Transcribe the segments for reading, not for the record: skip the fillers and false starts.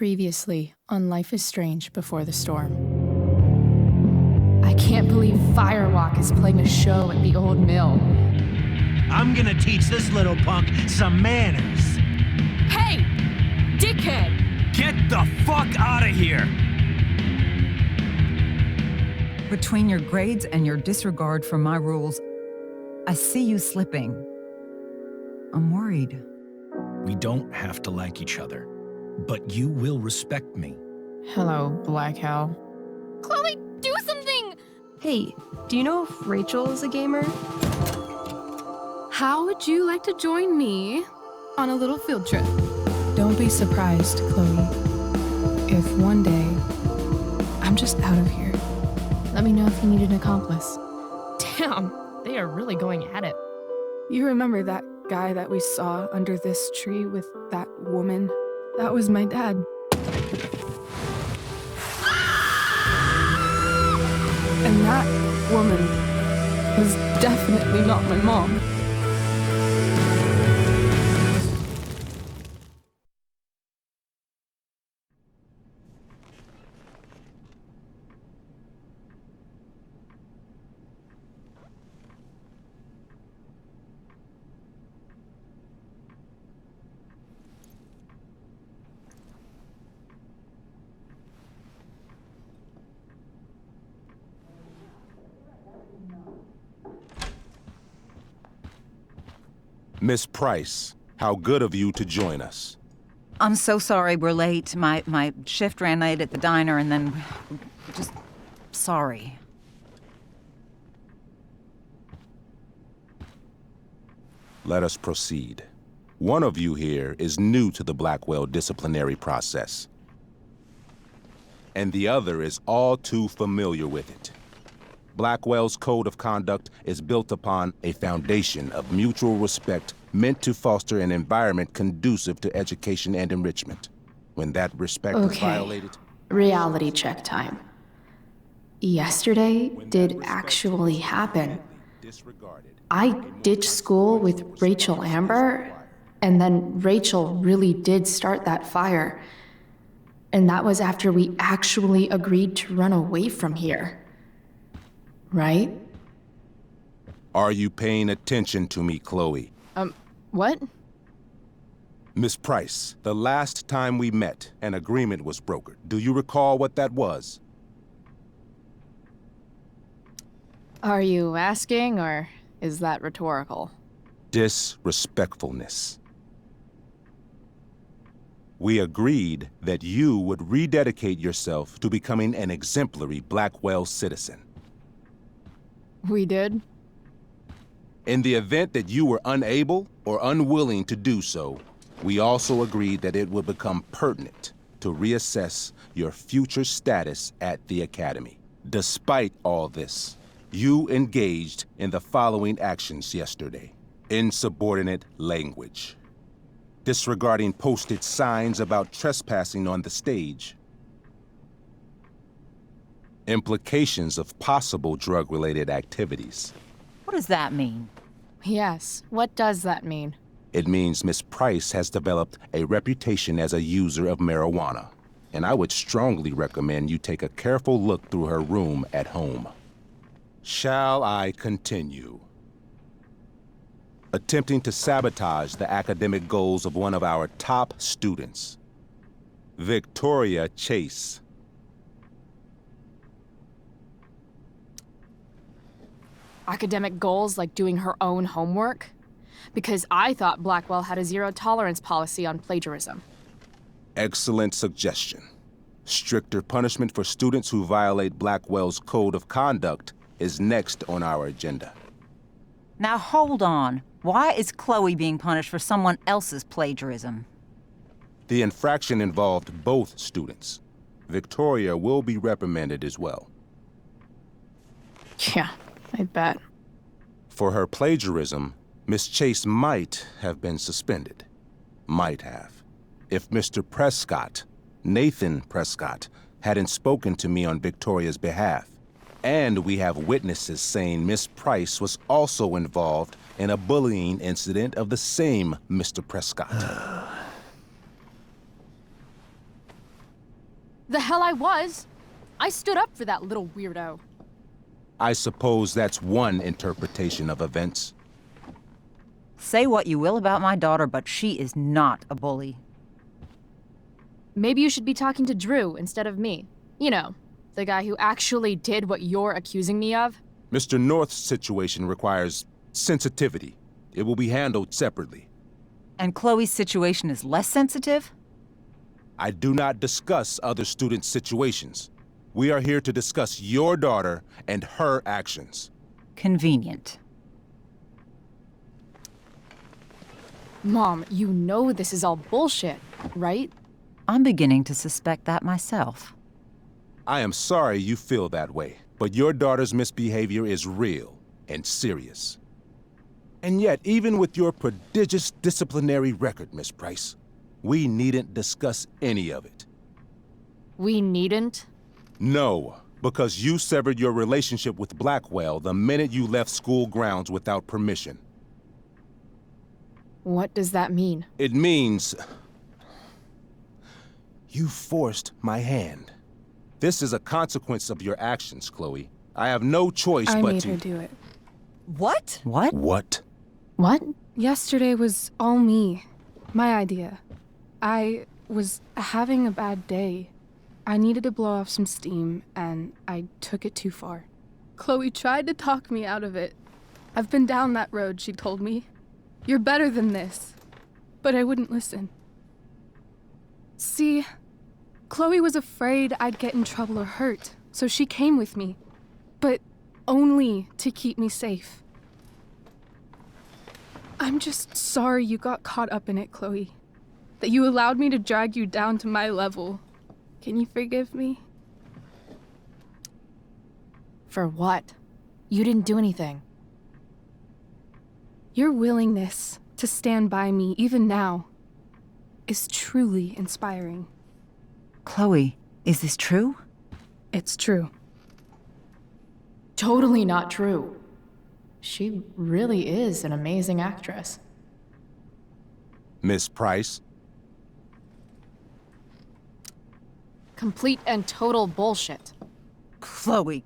Previously on Life is Strange Before the Storm. I can't believe Firewalk is playing a show at the old mill. I'm gonna teach this little punk some manners. Hey! Dickhead! Get the fuck out of here! Between your grades and your disregard for my rules, I see you slipping. I'm worried. We don't have to like each other, but you will respect me. Hello, Blackwell. Chloe, do something! Hey, do you know if Rachel is a gamer? How would you like to join me on a little field trip? Don't be surprised, Chloe, if one day I'm just out of here. Let me know if you need an accomplice. Damn, they are really going at it. You remember that guy that we saw under this tree with that woman? That was my dad. And that woman was definitely not my mom. Miss Price, how good of you to join us. I'm so sorry we're late. My shift ran late at the diner and then... just... sorry. Let us proceed. One of you here is new to the Blackwell disciplinary process, and the other is all too familiar with it. Blackwell's code of conduct is built upon a foundation of mutual respect meant to foster an environment conducive to education and enrichment. When that respect is violated... Reality check time. Yesterday did actually happen. I ditched school with Rachel Amber, and then Rachel really did start that fire. And that was after we actually agreed to run away from here. Right? Are you paying attention to me, Chloe? What? Miss Price, the last time we met, an agreement was brokered. Do you recall what that was? Are you asking, or is that rhetorical? Disrespectfulness. We agreed that you would rededicate yourself to becoming an exemplary Blackwell citizen. We did? In the event that you were unable or unwilling to do so, we also agreed that it would become pertinent to reassess your future status at the Academy. Despite all this, you engaged in the following actions yesterday. Insubordinate language. Disregarding posted signs about trespassing on the stage. Implications of possible drug-related activities. What does that mean? Yes, what does that mean? It means Miss Price has developed a reputation as a user of marijuana, and I would strongly recommend you take a careful look through her room at home. Shall I continue? Attempting to sabotage the academic goals of one of our top students, Victoria Chase. Academic goals like doing her own homework? Because I thought Blackwell had a zero-tolerance policy on plagiarism. Excellent suggestion. Stricter punishment for students who violate Blackwell's code of conduct is next on our agenda. Now hold on. Why is Chloe being punished for someone else's plagiarism? The infraction involved both students. Victoria will be reprimanded as well. Yeah, I bet. For her plagiarism, Miss Chase might have been suspended. Might have. If Mr. Prescott, Nathan Prescott, hadn't spoken to me on Victoria's behalf. And we have witnesses saying Miss Price was also involved in a bullying incident of the same Mr. Prescott. The hell I was! I stood up for that little weirdo. I suppose that's one interpretation of events. Say what you will about my daughter, but she is not a bully. Maybe you should be talking to Drew instead of me. You know, the guy who actually did what you're accusing me of. Mr. North's situation requires sensitivity. It will be handled separately. And Chloe's situation is less sensitive? I do not discuss other students' situations. We are here to discuss your daughter and her actions. Convenient. Mom, you know this is all bullshit, right? I'm beginning to suspect that myself. I am sorry you feel that way, but your daughter's misbehavior is real and serious. And yet, even with your prodigious disciplinary record, Miss Price, we needn't discuss any of it. We needn't? No, because you severed your relationship with Blackwell the minute you left school grounds without permission. What does that mean? It means you forced my hand. This is a consequence of your actions, Chloe. I have no choice I but made to... her do it. What? What? What? What? Yesterday was all me. My idea. I was having a bad day. I needed to blow off some steam, and I took it too far. Chloe tried to talk me out of it. I've been down that road, she told me. You're better than this. But I wouldn't listen. See, Chloe was afraid I'd get in trouble or hurt, so she came with me. But only to keep me safe. I'm just sorry you got caught up in it, Chloe. That you allowed me to drag you down to my level. Can you forgive me? For what? You didn't do anything. Your willingness to stand by me, even now, is truly inspiring. Chloe, is this true? It's true. Totally not true. She really is an amazing actress. Miss Price? Complete and total bullshit. Chloe.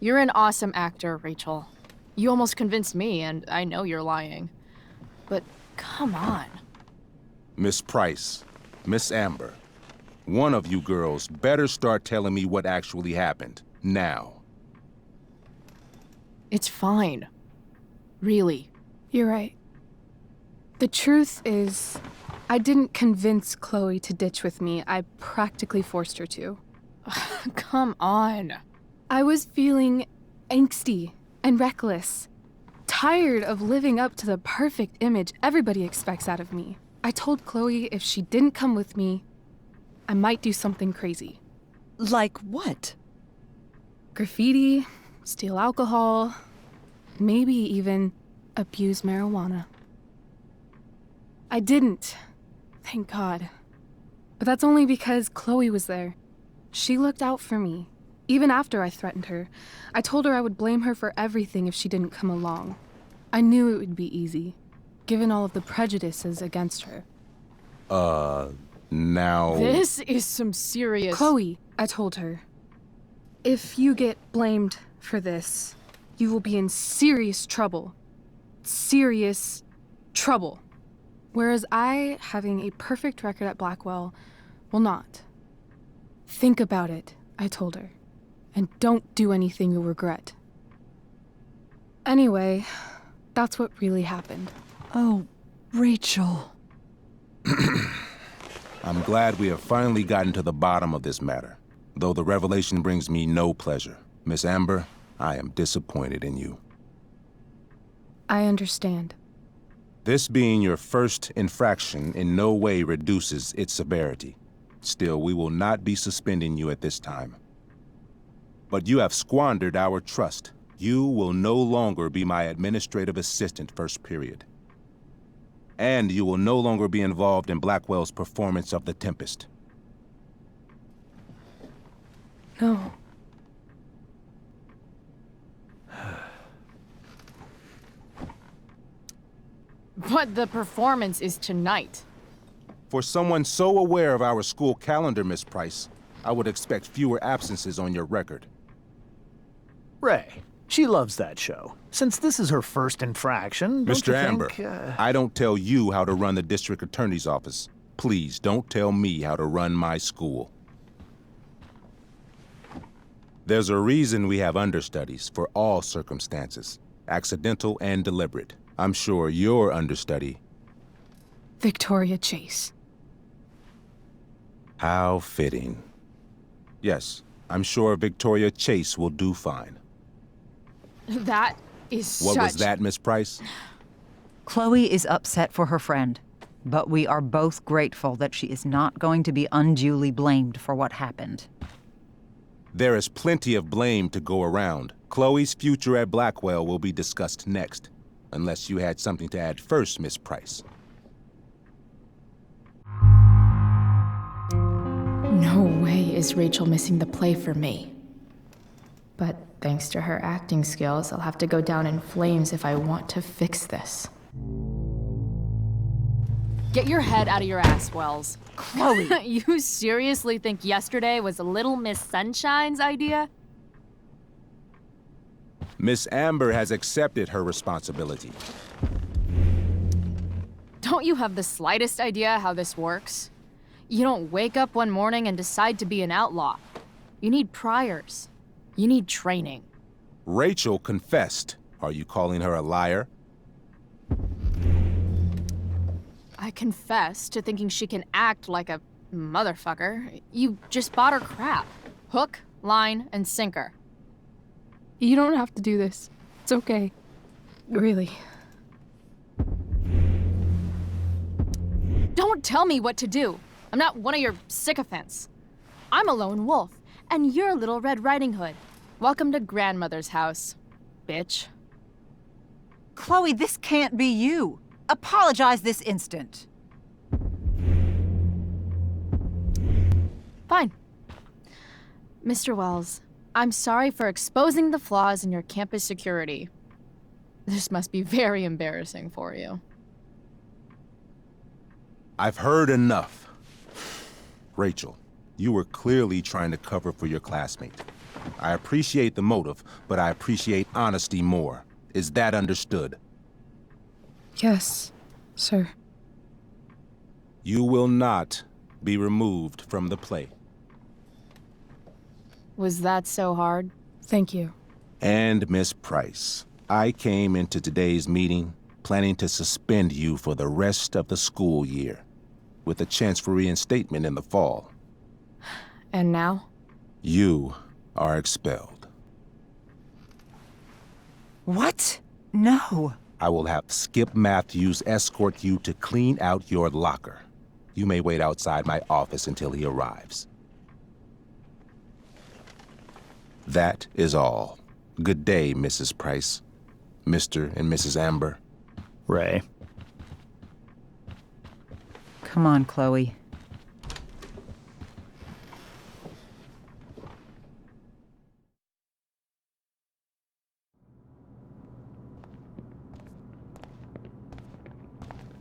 You're an awesome actor, Rachel. You almost convinced me, and I know you're lying. But come on. Miss Price, Miss Amber, one of you girls better start telling me what actually happened, now. It's fine. Really. You're right. The truth is, I didn't convince Chloe to ditch with me. I practically forced her to. Come on. I was feeling angsty and reckless. Tired of living up to the perfect image everybody expects out of me. I told Chloe if she didn't come with me, I might do something crazy. Like what? Graffiti, steal alcohol, maybe even abuse marijuana. I didn't, thank God. But that's only because Chloe was there. She looked out for me. Even after I threatened her, I told her I would blame her for everything if she didn't come along. I knew it would be easy, given all of the prejudices against her. Now... This is some serious... Chloe, I told her, if you get blamed for this, you will be in serious trouble. Serious trouble. Whereas I, having a perfect record at Blackwell, will not. Think about it, I told her, and don't do anything you'll regret. Anyway, that's what really happened. Oh, Rachel. I'm glad we have finally gotten to the bottom of this matter, though the revelation brings me no pleasure. Miss Amber, I am disappointed in you. I understand. This being your first infraction in no way reduces its severity. Still, we will not be suspending you at this time. But you have squandered our trust. You will no longer be my administrative assistant first period. And you will no longer be involved in Blackwell's performance of The Tempest. No. But the performance is tonight. For someone so aware of our school calendar, Miss Price, I would expect fewer absences on your record. Ray, she loves that show. Since this is her first infraction, don't Mr. you Amber, think, I don't tell you how to run the district attorney's office. Please don't tell me how to run my school. There's a reason we have understudies for all circumstances, accidental and deliberate. I'm sure your understudy. Victoria Chase. How fitting. Yes, I'm sure Victoria Chase will do fine. That is What was that, Miss Price? Chloe is upset for her friend, but we are both grateful that she is not going to be unduly blamed for what happened. There is plenty of blame to go around. Chloe's future at Blackwell will be discussed next, unless you had something to add first, Miss Price. No way is Rachel missing the play for me. But thanks to her acting skills, I'll have to go down in flames if I want to fix this. Get your head out of your ass, Wells. Chloe! You seriously think yesterday was Little Miss Sunshine's idea? Miss Amber has accepted her responsibility. Don't you have the slightest idea how this works? You don't wake up one morning and decide to be an outlaw. You need priors. You need training. Rachel confessed. Are you calling her a liar? I confess to thinking she can act like a motherfucker. You just bought her crap. Hook, line, and sinker. You don't have to do this. It's okay. Really. Don't tell me what to do. I'm not one of your sycophants. I'm a lone wolf, and you're Little Red Riding Hood. Welcome to grandmother's house, bitch. Chloe, this can't be you. Apologize this instant. Fine. Mr. Wells, I'm sorry for exposing the flaws in your campus security. This must be very embarrassing for you. I've heard enough. Rachel, you were clearly trying to cover for your classmate. I appreciate the motive, but I appreciate honesty more. Is that understood? Yes, sir. You will not be removed from the play. Was that so hard? Thank you. And Miss Price, I came into today's meeting planning to suspend you for the rest of the school year, with a chance for reinstatement in the fall. And now? You are expelled. What? No. I will have Skip Matthews escort you to clean out your locker. You may wait outside my office until he arrives. That is all. Good day, Mrs. Price. Mr. and Mrs. Amber. Ray. Come on, Chloe.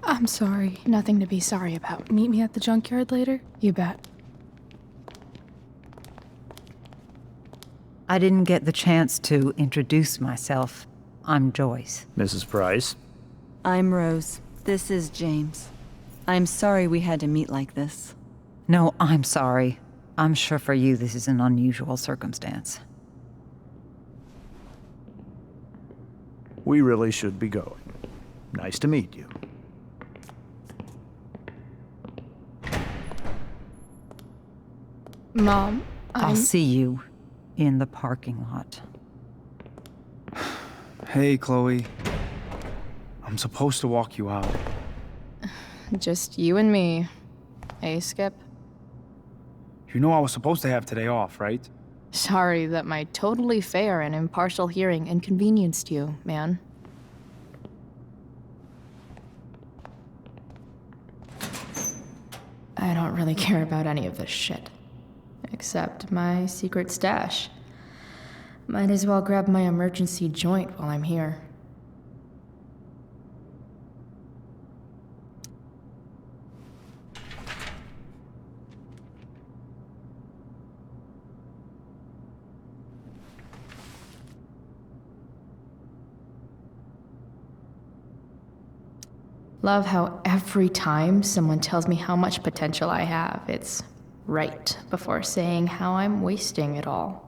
I'm sorry. Nothing to be sorry about. Meet me at the junkyard later? You bet. I didn't get the chance to introduce myself. I'm Joyce. Mrs. Price. I'm Rose. This is James. I'm sorry we had to meet like this. No, I'm sorry. I'm sure for you this is an unusual circumstance. We really should be going. Nice to meet you. Mom, I'll see you in the parking lot. Hey, Chloe. I'm supposed to walk you out. Just you and me. Hey, Skip? You know I was supposed to have today off, right? Sorry that my totally fair and impartial hearing inconvenienced you, man. I don't really care about any of this shit. Except my secret stash. Might as well grab my emergency joint while I'm here. Love how every time someone tells me how much potential I have, it's right before saying how I'm wasting it all.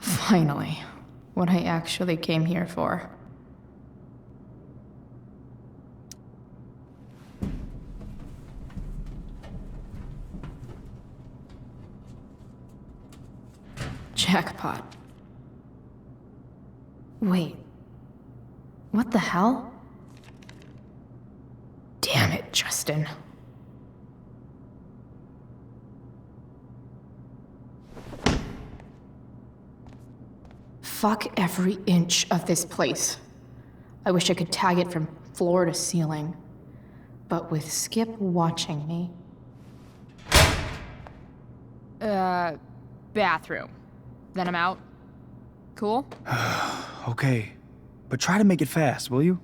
Finally, what I actually came here for. Jackpot. Wait. What the hell? Damn it, Justin. Fuck every inch of this place. I wish I could tag it from floor to ceiling. But with Skip watching me... Bathroom. Then I'm out. Cool? Okay, but try to make it fast, will you?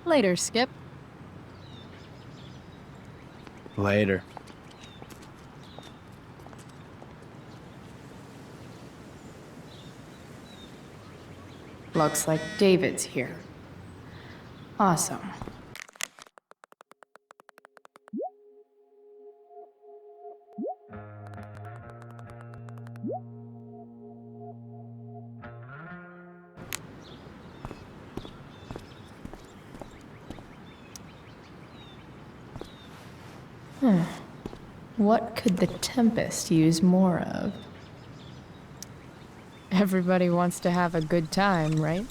Later, Skip. Later. Looks like David's here. Awesome. What could the Tempest use more of? Everybody wants to have a good time, right?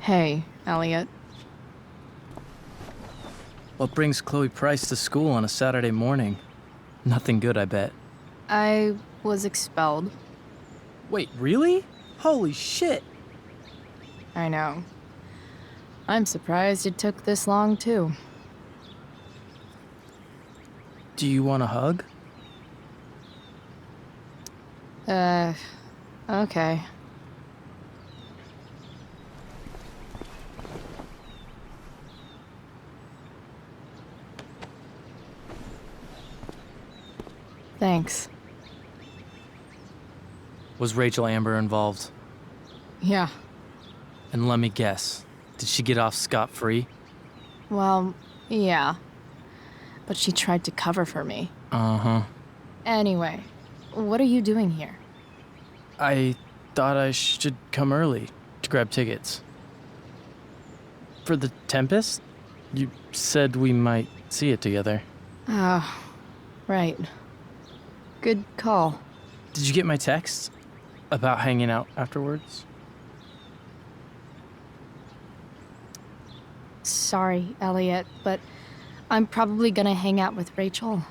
Hey, Elliot. What brings Chloe Price to school on a Saturday morning? Nothing good, I bet. I was expelled. Wait, really? Holy shit! I know. I'm surprised it took this long, too. Do you want a hug? Okay. Thanks. Was Rachel Amber involved? Yeah. And let me guess, did she get off scot-free? Well, yeah. But she tried to cover for me. Uh-huh. Anyway, what are you doing here? I thought I should come early to grab tickets. For the Tempest? You said we might see it together. Oh, right. Good call. Did you get my text about hanging out afterwards? Sorry, Elliot, but I'm probably gonna hang out with Rachel.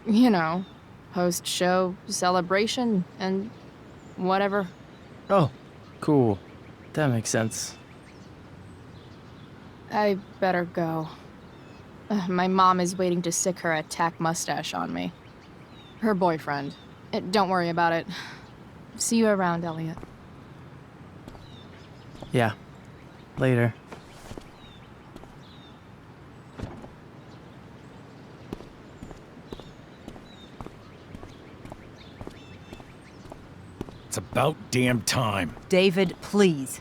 You know, post-show celebration and whatever. Oh, cool. That makes sense. I better go. My mom is waiting to stick her attack mustache on me. Her boyfriend. Don't worry about it. See you around, Elliot. Yeah. Later. It's about damn time. David, please.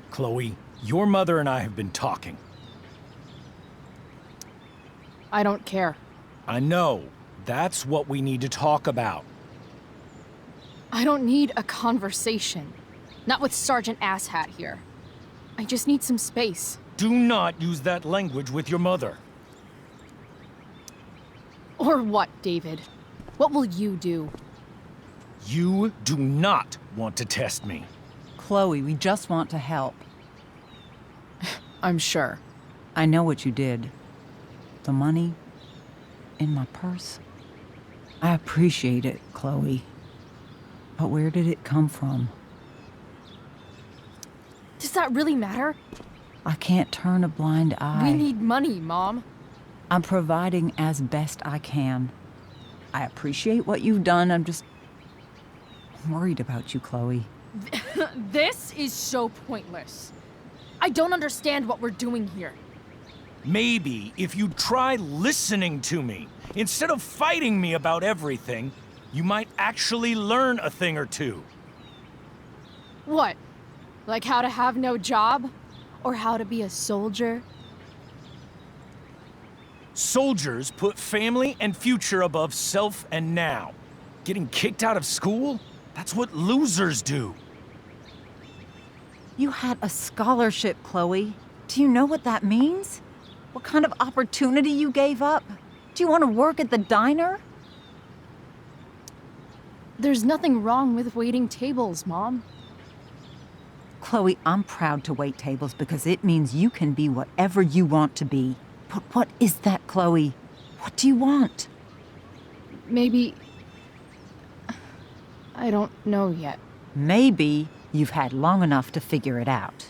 Chloe, your mother and I have been talking. I don't care. I know. That's what we need to talk about. I don't need a conversation. Not with Sergeant Asshat here. I just need some space. Do not use that language with your mother. Or what, David? What will you do? You do not want to test me. Chloe, we just want to help. I'm sure. I know what you did. The money in my purse. I appreciate it, Chloe. But where did it come from? Does that really matter? I can't turn a blind eye. We need money, Mom. I'm providing as best I can. I appreciate what you've done. I'm worried about you, Chloe. This is so pointless. I don't understand what we're doing here. Maybe if you try listening to me, instead of fighting me about everything, you might actually learn a thing or two. What? Like how to have no job? Or how to be a soldier? Soldiers put family and future above self and now. Getting kicked out of school? That's what losers do. You had a scholarship, Chloe. Do you know what that means? What kind of opportunity you gave up? Do you want to work at the diner? There's nothing wrong with waiting tables, Mom. Chloe, I'm proud to wait tables because it means you can be whatever you want to be. But what is that, Chloe? What do you want? Maybe... I don't know yet. Maybe you've had long enough to figure it out.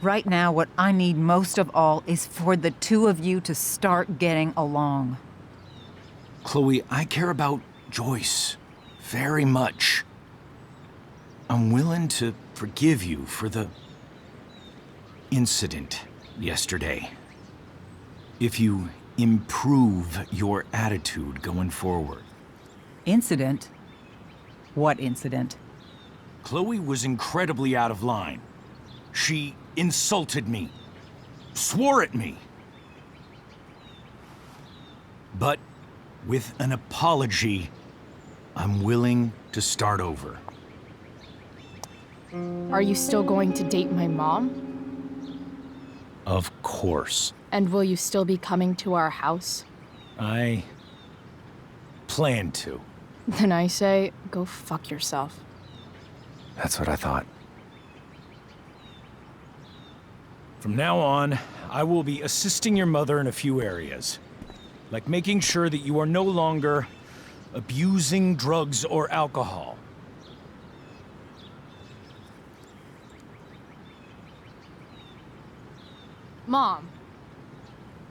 Right now, what I need most of all is for the two of you to start getting along. Chloe, I care about Joyce very much. I'm willing to forgive you for the incident yesterday. If you improve your attitude going forward. Incident? What incident? Chloe was incredibly out of line. She insulted me, swore at me. But with an apology, I'm willing to start over. Are you still going to date my mom? Of course. And will you still be coming to our house? I plan to. Then I say, go fuck yourself. That's what I thought. From now on, I will be assisting your mother in a few areas. Like making sure that you are no longer abusing drugs or alcohol. Mom.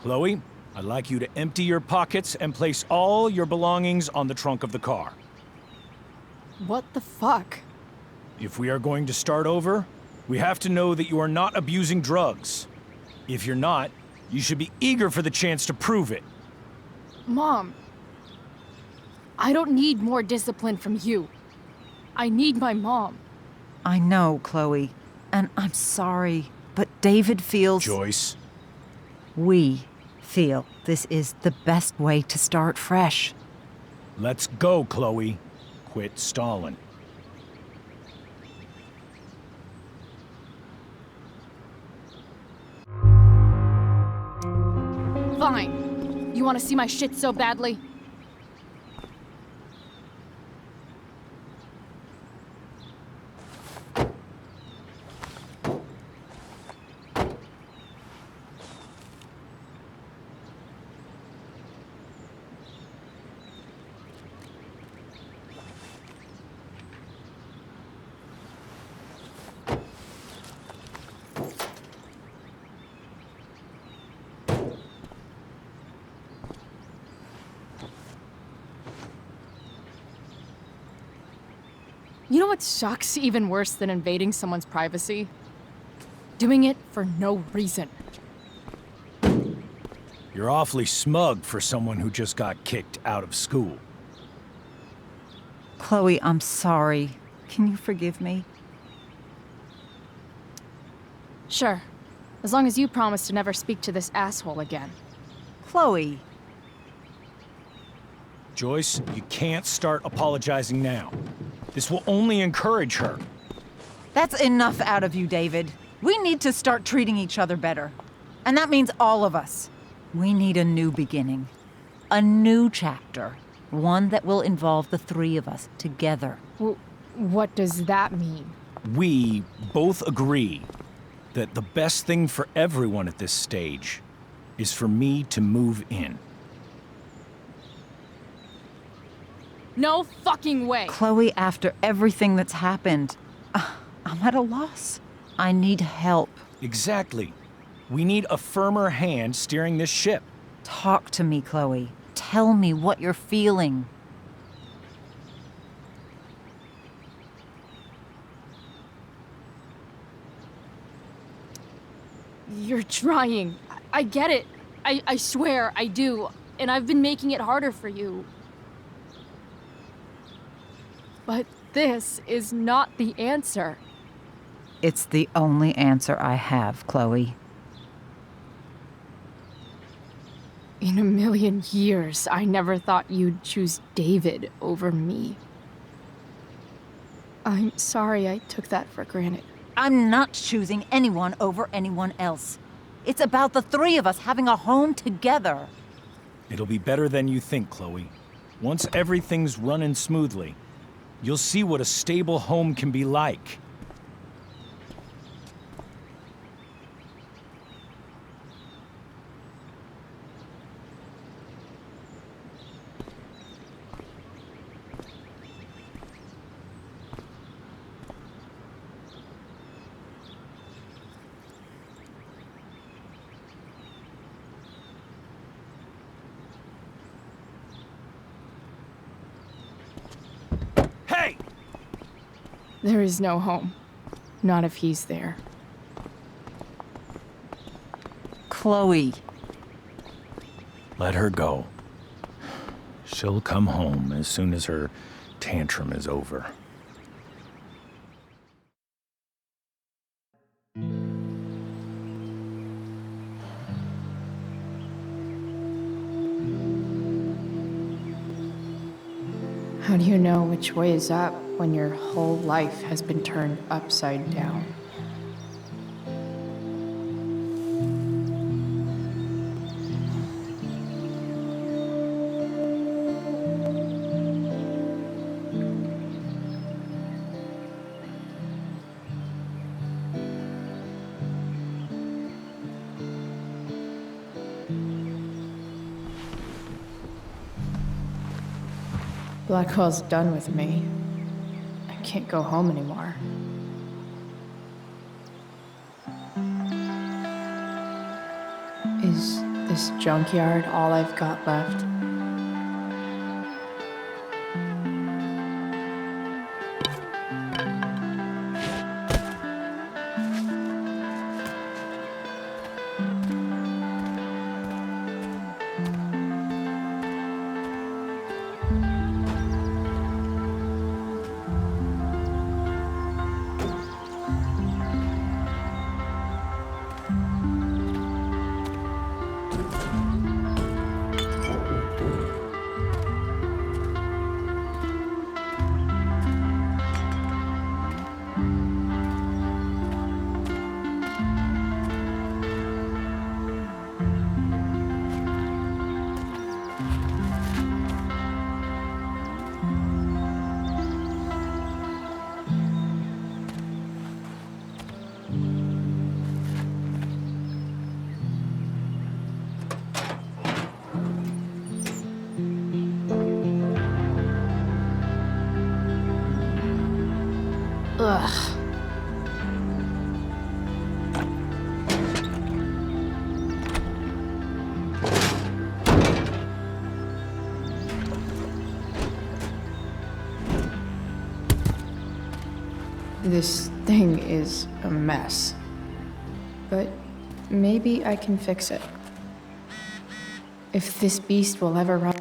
Chloe, I'd like you to empty your pockets and place all your belongings on the trunk of the car. What the fuck? If we are going to start over, we have to know that you are not abusing drugs. If you're not, you should be eager for the chance to prove it. Mom. I don't need more discipline from you. I need my mom. I know, Chloe, and I'm sorry, but David feels... Joyce. We feel this is the best way to start fresh. Let's go, Chloe. Quit stalling. Fine. You want to see my shit so badly? You know what sucks even worse than invading someone's privacy? Doing it for no reason. You're awfully smug for someone who just got kicked out of school. Chloe, I'm sorry. Can you forgive me? Sure. As long as you promise to never speak to this asshole again. Chloe. Joyce, you can't start apologizing now. This will only encourage her. That's enough out of you, David. We need to start treating each other better. And that means all of us. We need a new beginning. A new chapter. One that will involve the three of us together. What does that mean? We both agree that the best thing for everyone at this stage is for me to move in. No fucking way! Chloe, after everything that's happened, I'm at a loss. I need help. Exactly. We need a firmer hand steering this ship. Talk to me, Chloe. Tell me what you're feeling. You're trying. I get it. I swear, I do. And I've been making it harder for you. But this is not the answer. It's the only answer I have, Chloe. In a million years, I never thought you'd choose David over me. I'm sorry I took that for granted. I'm not choosing anyone over anyone else. It's about the three of us having a home together. It'll be better than you think, Chloe. Once everything's running smoothly, you'll see what a stable home can be like. There is no home. Not if he's there. Chloe. Let her go. She'll come home as soon as her tantrum is over. How do you know which way is up when your whole life has been turned upside down? Blackwell's done with me. I can't go home anymore. Is this junkyard all I've got left? Ugh. This thing is a mess. But maybe I can fix it. If this beast will ever run...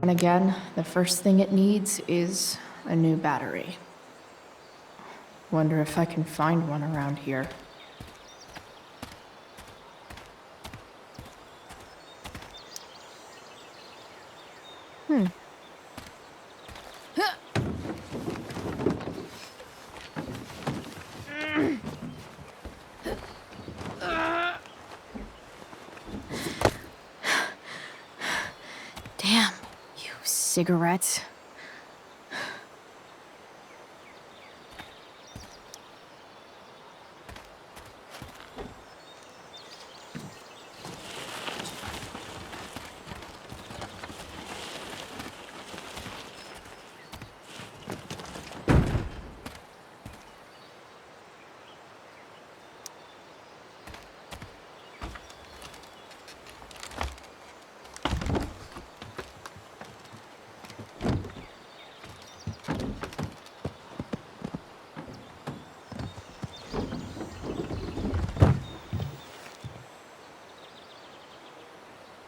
And again, the first thing it needs is a new battery. Wonder if I can find one around here. Damn, you cigarettes.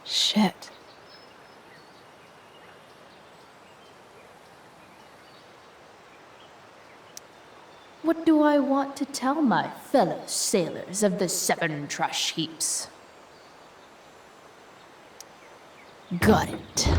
Shit. What do I want to tell my fellow sailors of the 7 trash heaps? Got it.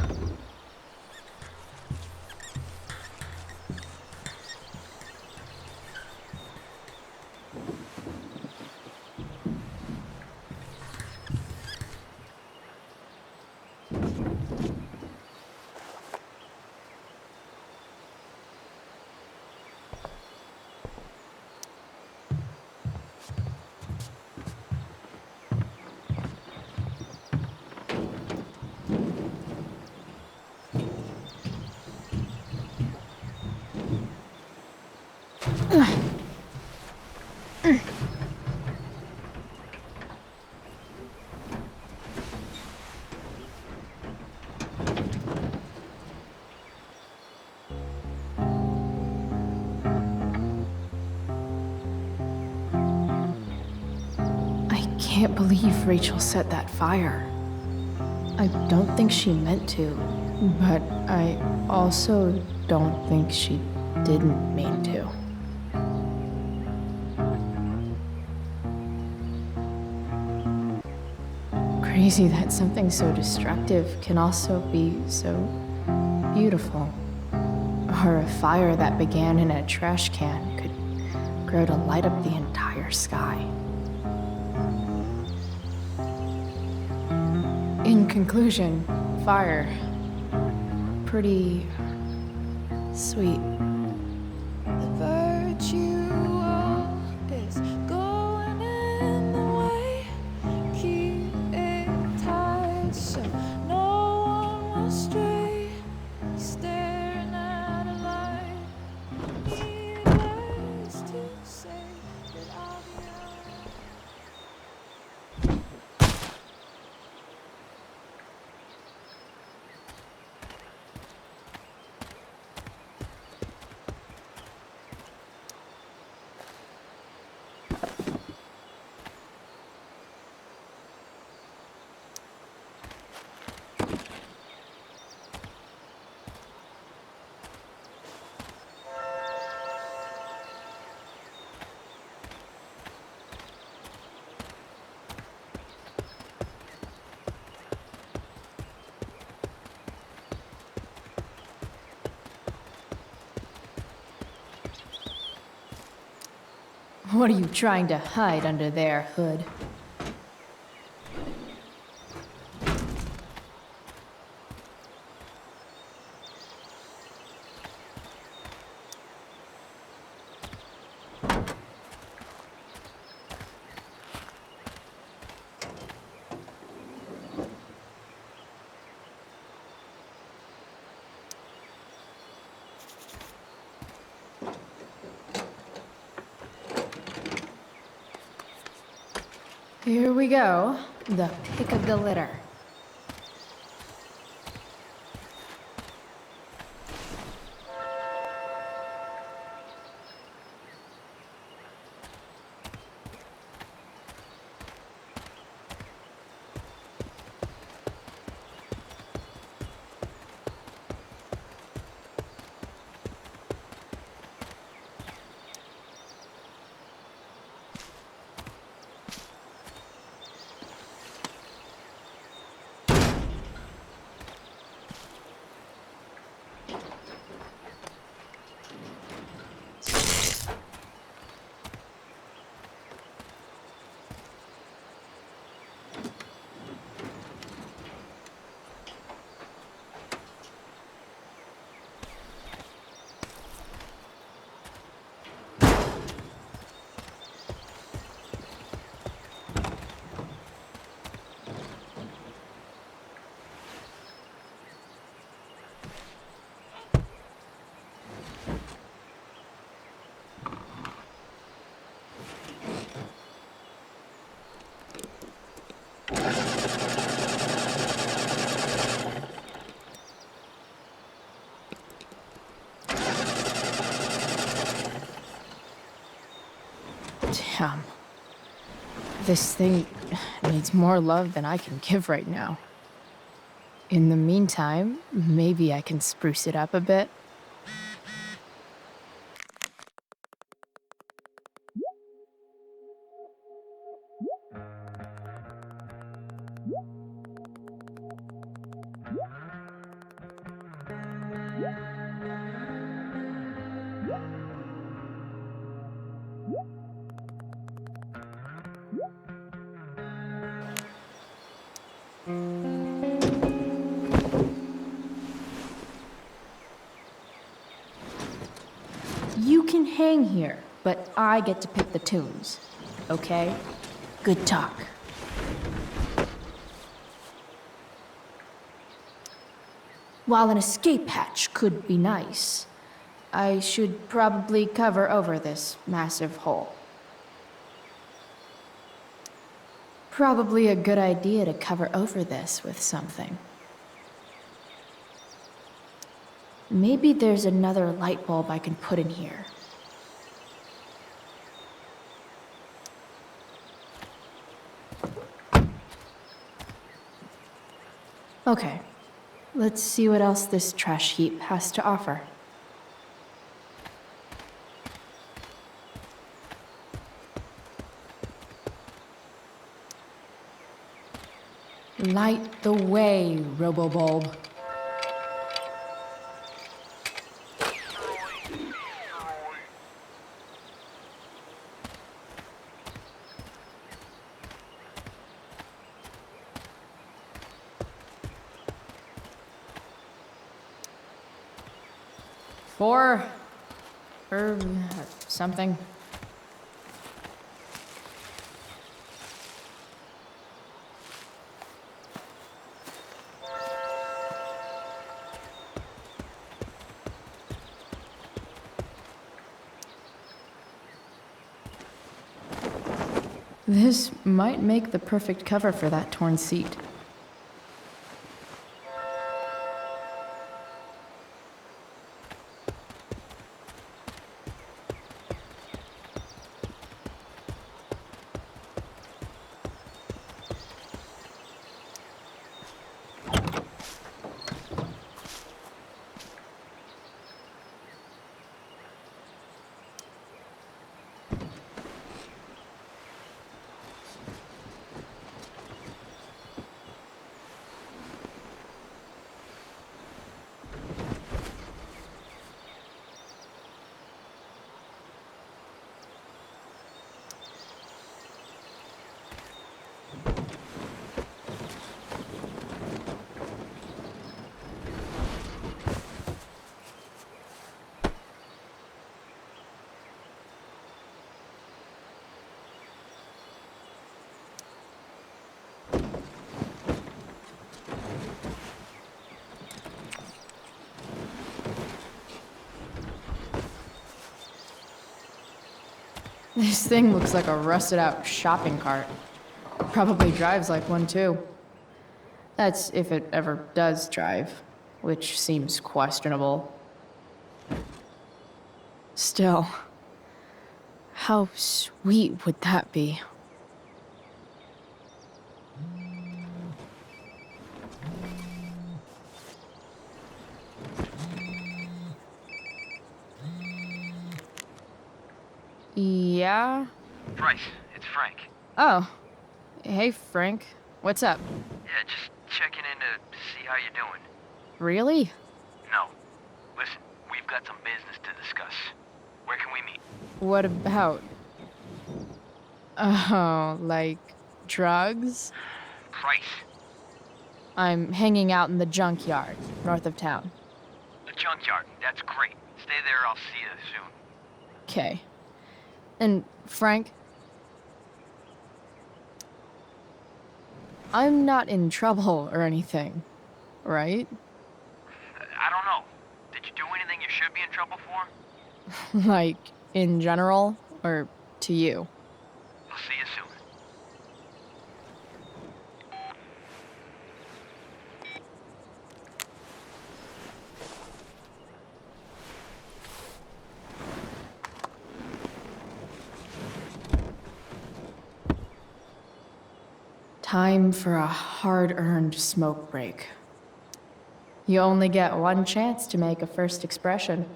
I can't believe Rachel set that fire. I don't think she meant to, but I also don't think she didn't mean to. Crazy that something so destructive can also be so beautiful. Or a fire that began in a trash can could grow to light up the entire sky. In conclusion, fire. pretty sweet. The virtue is going in the way. Keep it tight so no one will stray. Staring at a light. Needless to say that I'll be out. What are you trying to hide under there, Hood? Here we go. The pick of the litter. Damn. This thing needs more love than I can give right now. In the meantime, maybe I can spruce it up a bit. You can hang here, but I get to pick the tunes. Okay? Good talk. While an escape hatch could be nice, I should probably cover over this massive hole. Probably a good idea to cover over this with something. Maybe there's another light bulb I can put in here. Okay, let's see what else this trash heap has to offer. Light the way, Robobulb. 4 or something. This might make the perfect cover for that torn seat. This thing looks like a rusted out shopping cart. Probably drives like one too. That's if it ever does drive, which seems questionable. Still, how sweet would that be? Yeah? Bryce, it's Frank. Oh. Hey, Frank. What's up? Yeah, just checking in to see how you're doing. Really? No. Listen, we've got some business to discuss. Where can we meet? What about? Oh, like drugs? Price. I'm hanging out in the junkyard, north of town. The junkyard, that's great. Stay there, I'll see you soon. Okay. And, Frank, I'm not in trouble or anything, right? I don't know. Did you do anything you should be in trouble for? Like, in general, or to you? I'll see you soon. Time for a hard-earned smoke break. You only get one chance to make a first expression.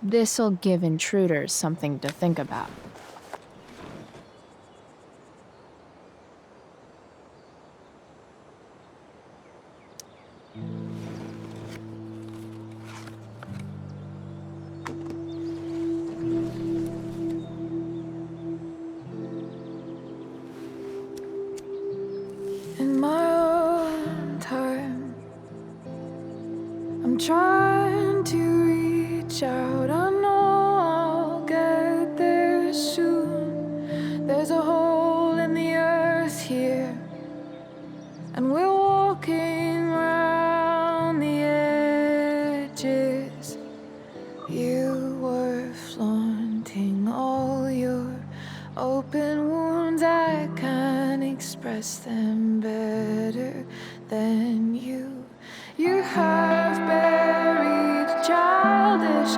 This'll give intruders something to think about. In my own time, I'm trying to reach out. I know I'll get there soon. There's a hole in the earth here, and we're walking around the edges. You were flaunting all your open wounds. I can't express them better than you. You have buried childish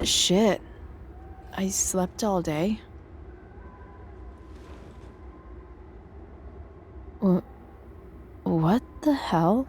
Shit. I slept all day. What the hell?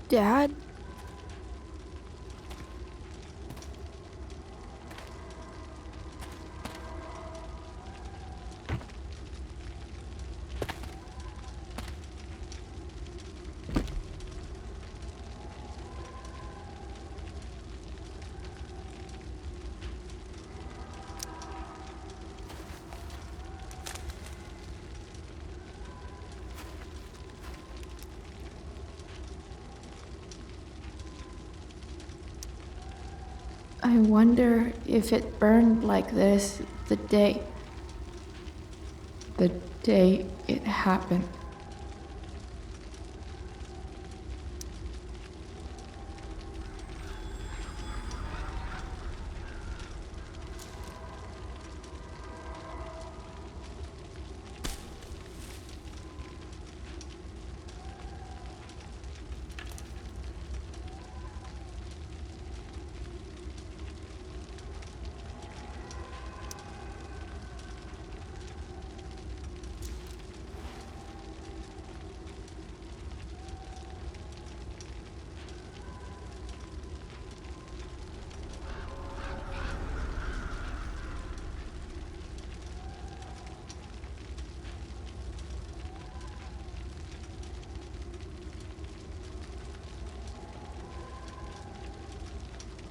Dad? I wonder if it burned like this the day it happened.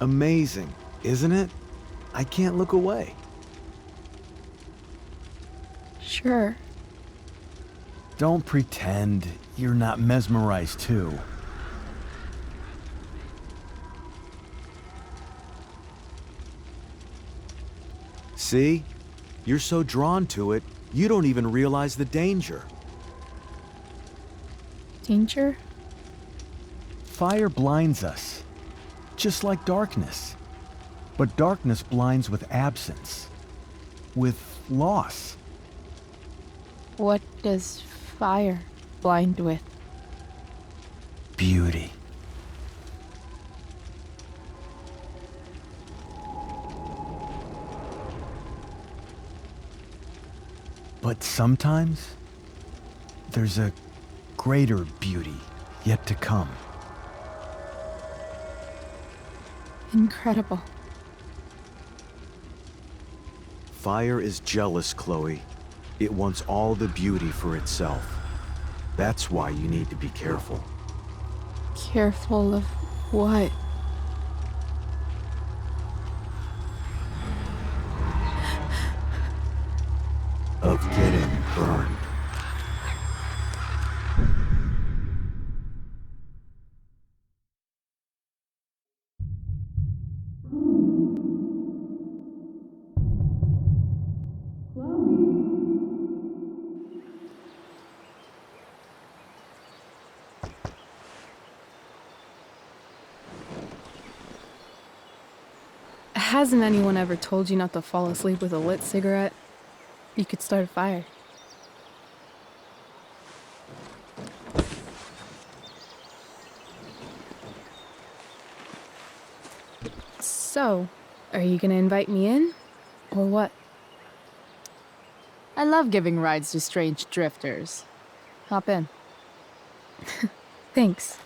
Amazing, isn't it? I can't look away. Sure. Don't pretend you're not mesmerized too. See? You're so drawn to it, you don't even realize the danger. Danger? Fire blinds us, just like darkness. But darkness blinds with absence, with loss. What does fire blind with? Beauty. But sometimes, there's a greater beauty yet to come. Incredible. Fire is jealous, Chloe. It wants all the beauty for itself. That's why you need to be careful. Careful of what? Of getting burned. Hasn't anyone ever told you not to fall asleep with a lit cigarette? You could start a fire. So, are you gonna invite me in? Or what? I love giving rides to strange drifters. Hop in. Thanks.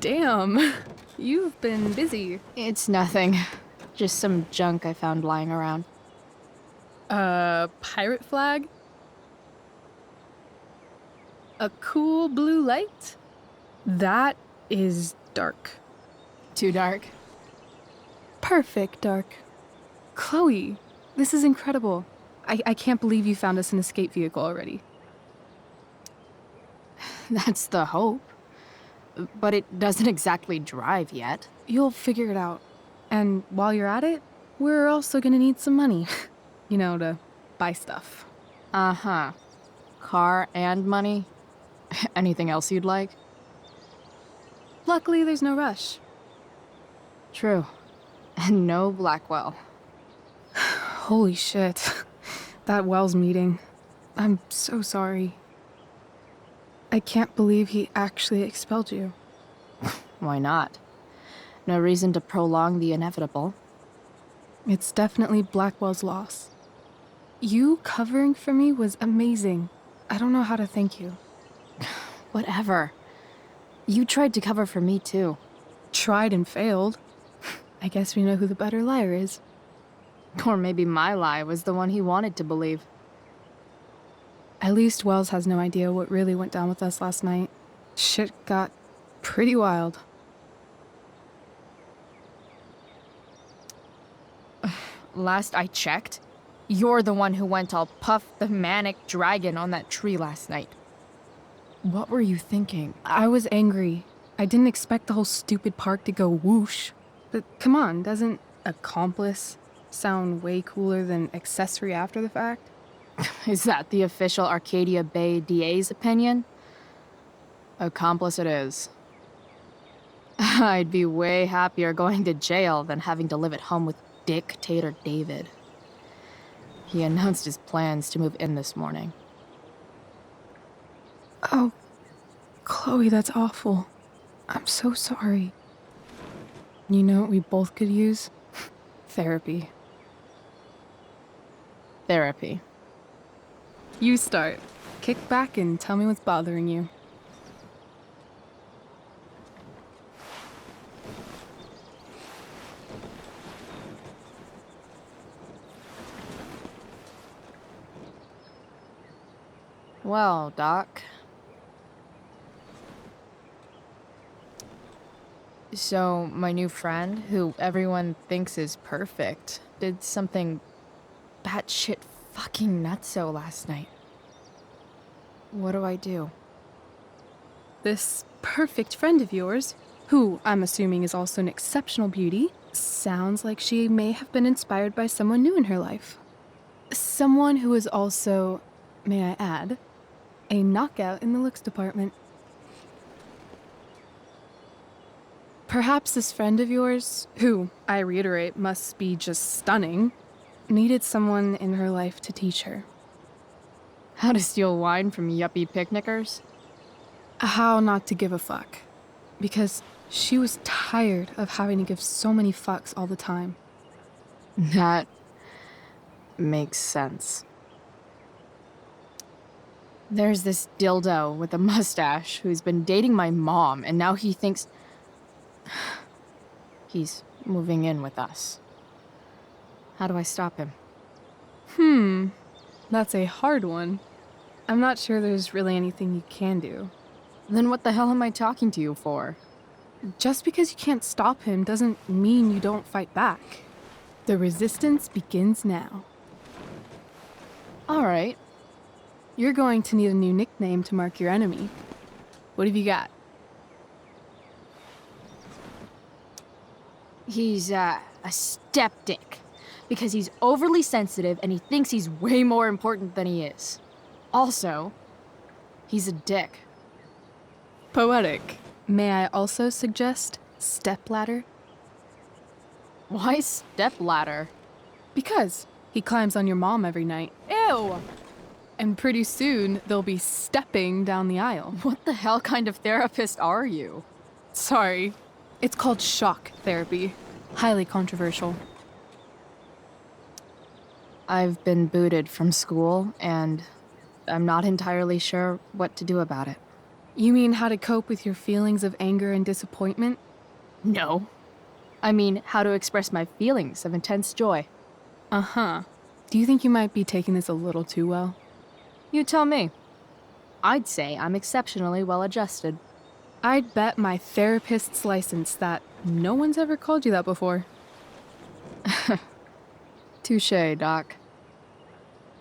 Damn, you've been busy. It's nothing. Just some junk I found lying around. Pirate flag? A cool blue light? That is dark. Too dark? Perfect dark. Chloe, this is incredible. I can't believe you found us an escape vehicle already. That's the hope. But it doesn't exactly drive yet. You'll figure it out. And while you're at it, we're also gonna need some money. You know, to buy stuff. Uh-huh. Car and money? Anything else you'd like? Luckily, there's no rush. True. And no Blackwell. Holy shit. That Wells meeting. I'm so sorry. I can't believe he actually expelled you. Why not? No reason to prolong the inevitable. It's definitely Blackwell's loss. You covering for me was amazing. I don't know how to thank you. Whatever. You tried to cover for me too. Tried and failed. I guess we know who the better liar is. Or maybe my lie was the one he wanted to believe. At least Wells has no idea what really went down with us last night. Shit got pretty wild. Last I checked, you're the one who went all Puff the Manic Dragon on that tree last night. What were you thinking? I was angry. I didn't expect the whole stupid park to go whoosh. But come on, doesn't accomplice sound way cooler than accessory after the fact? Is that the official Arcadia Bay DA's opinion? Accomplice it is. I'd be way happier going to jail than having to live at home with Dictator David. He announced his plans to move in this morning. Oh, Chloe, that's awful. I'm so sorry. You know what we both could use? Therapy. Therapy. You start. Kick back and tell me what's bothering you. Well, Doc. So, my new friend, who everyone thinks is perfect, did something batshit fucking nutso last night. What do I do? This perfect friend of yours, who I'm assuming is also an exceptional beauty, sounds like she may have been inspired by someone new in her life. Someone who is also, may I add, a knockout in the looks department. Perhaps this friend of yours, who, I reiterate, must be just stunning, needed someone in her life to teach her. How to steal wine from yuppie picnickers? How not to give a fuck. Because she was tired of having to give so many fucks all the time. That makes sense. There's this dildo with a mustache who's been dating my mom, and now he thinks he's moving in with us. How do I stop him? That's a hard one. I'm not sure there's really anything you can do. Then what the hell am I talking to you for? Just because you can't stop him doesn't mean you don't fight back. The resistance begins now. All right. You're going to need a new nickname to mark your enemy. What have you got? He's, a step-dick. Because he's overly sensitive and he thinks he's way more important than he is. Also, he's a dick. Poetic. May I also suggest stepladder? Why stepladder? Because he climbs on your mom every night. Ew! And pretty soon, they'll be stepping down the aisle. What the hell kind of therapist are you? Sorry. It's called shock therapy. Highly controversial. I've been booted from school, and I'm not entirely sure what to do about it. You mean how to cope with your feelings of anger and disappointment? No. I mean, how to express my feelings of intense joy. Uh-huh. Do you think you might be taking this a little too well? You tell me. I'd say I'm exceptionally well adjusted. I'd bet my therapist's license that no one's ever called you that before. Touché, Doc.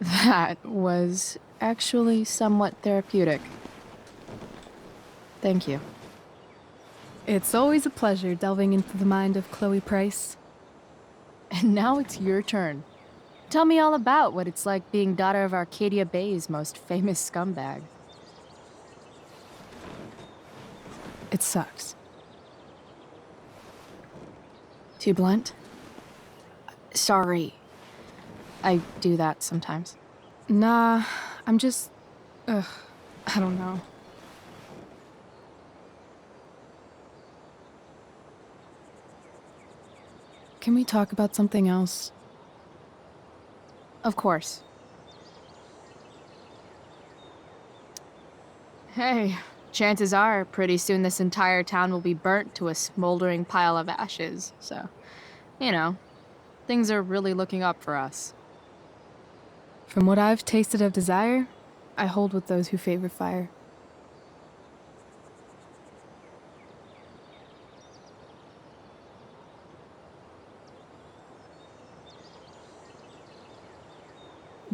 That was actually somewhat therapeutic. Thank you. It's always a pleasure delving into the mind of Chloe Price. And now it's your turn. Tell me all about what it's like being daughter of Arcadia Bay's most famous scumbag. It sucks. Too blunt? Sorry. I do that sometimes. Nah, I'm just... I don't know. Can we talk about something else? Of course. Hey, chances are pretty soon this entire town will be burnt to a smoldering pile of ashes, so, you know, things are really looking up for us. From what I've tasted of desire, I hold with those who favor fire.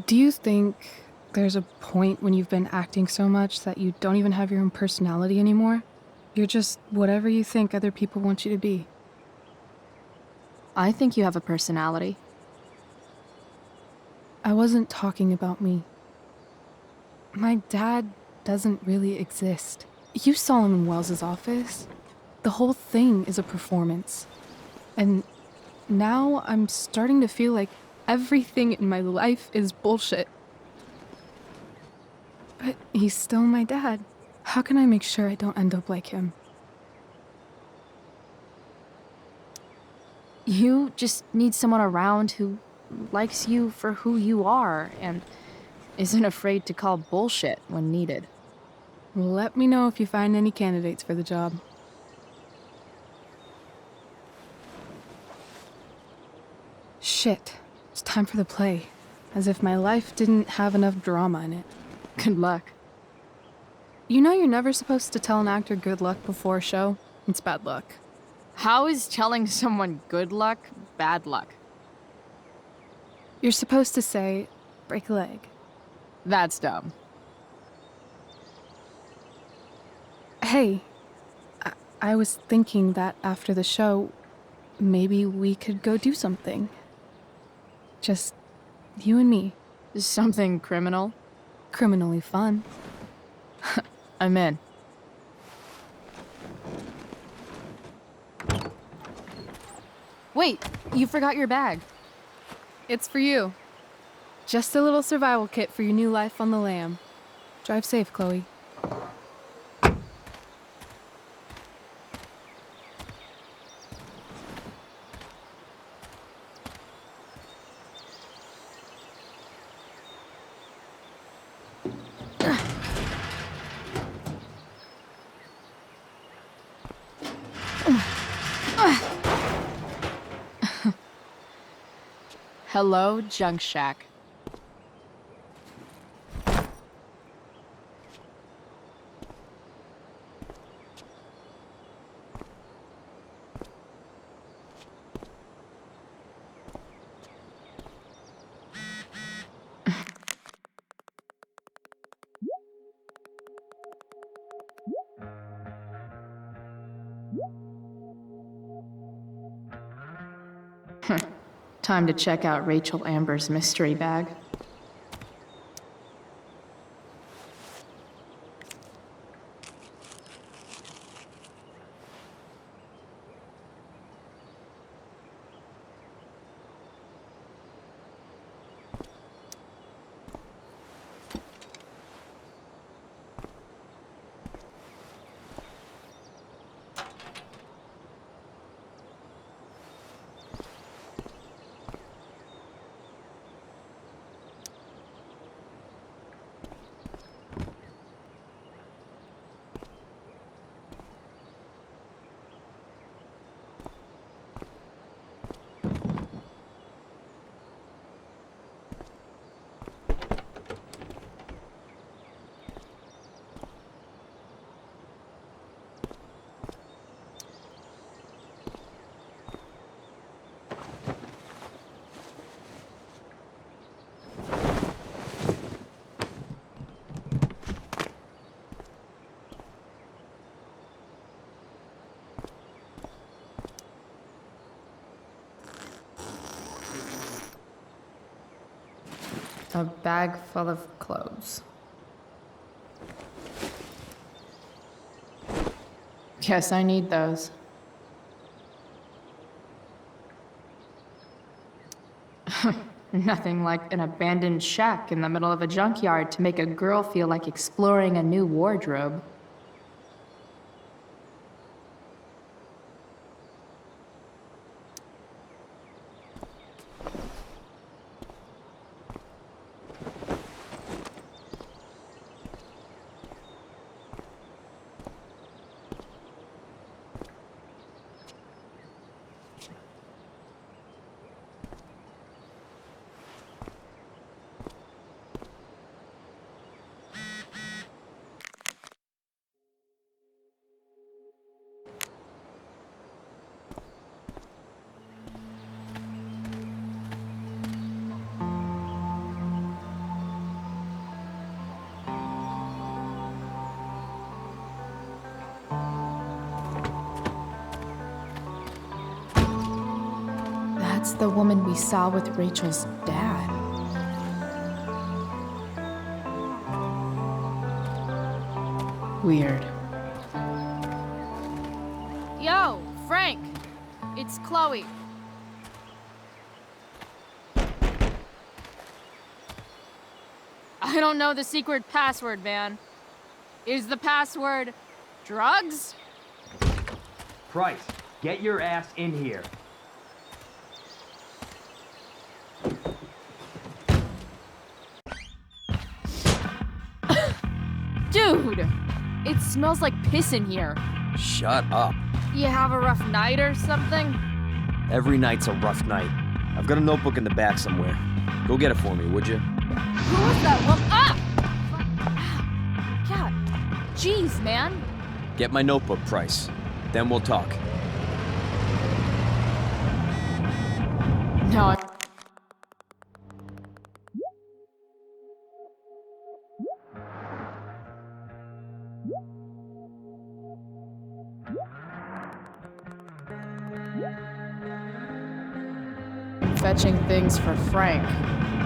Do you think there's a point when you've been acting so much that you don't even have your own personality anymore? You're just whatever you think other people want you to be. I think you have a personality. I wasn't talking about me. My dad doesn't really exist. You saw him in Wells's office. The whole thing is a performance. And now I'm starting to feel like everything in my life is bullshit. But he's still my dad. How can I make sure I don't end up like him? You just need someone around who likes you for who you are and isn't afraid to call bullshit when needed. Let me know if you find any candidates for the job. Shit. It's time for the play. As if my life didn't have enough drama in it. Good luck. You know you're never supposed to tell an actor good luck before a show? It's bad luck. How is telling someone good luck bad luck? You're supposed to say, break a leg. That's dumb. Hey, I was thinking that after the show, maybe we could go do something. Just you and me. Something criminal? Criminally fun. I'm in. Wait, you forgot your bag. It's for you. Just a little survival kit for your new life on the lam. Drive safe, Chloe. Hello, Junk Shack. Time to check out Rachel Amber's mystery bag. A bag full of clothes. Guess I need those. Nothing like an abandoned shack in the middle of a junkyard to make a girl feel like exploring a new wardrobe. That's the woman we saw with Rachel's dad. Weird. Yo, Frank! It's Chloe. I don't know the secret password, man. Is the password drugs? Price, get your ass in here. Dude! It smells like piss in here. Shut up. You have a rough night or something? Every night's a rough night. I've got a notebook in the back somewhere. Go get it for me, would you? Who was that one? Ah! God. Jeez, man. Get my notebook, Price. Then we'll talk. No, fetching things for Frank.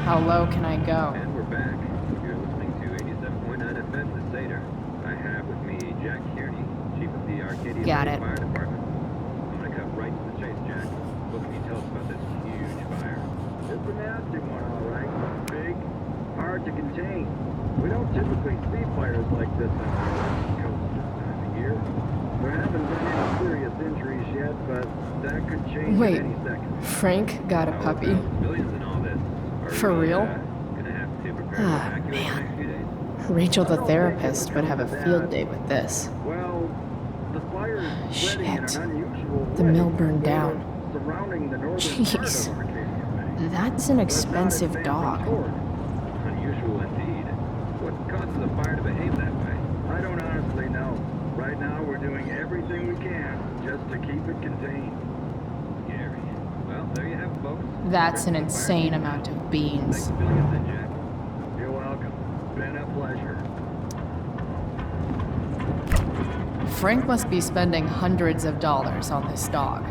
How low can I go? And we're back. You're listening to 87.9 FM The Satyr. I have with me Jack Kearney, Chief of the Arcadia Got it. Fire Department. I'm gonna cut right to the chase, Jack. What can you tell us about this huge fire? It's a nasty one, all right. Big, hard to contain. We don't typically see fires like this on the West Coast this time of year. There haven't been any serious injuries yet, but that could change Wait, in any second. Frank got a puppy? Millions in all this. For real? Gonna have to prepare Ah, for evacuation in a few days. Rachel the therapist would have a field day with this. Well, the fire is spreading in Shit. an unusual The way. mill burned down. Surrounding the northern Jeez. part of Arcadia. That's an expensive dog. Unusual indeed. What causes a fire to behave that way? I don't honestly know. Right now, we're doing everything we can just to keep it contained. Scary. Well, there you have it, folks. That's an insane amount of beans. Thanks a million, then, Jack. You're welcome. Been a pleasure. Frank must be spending hundreds of dollars on this dog.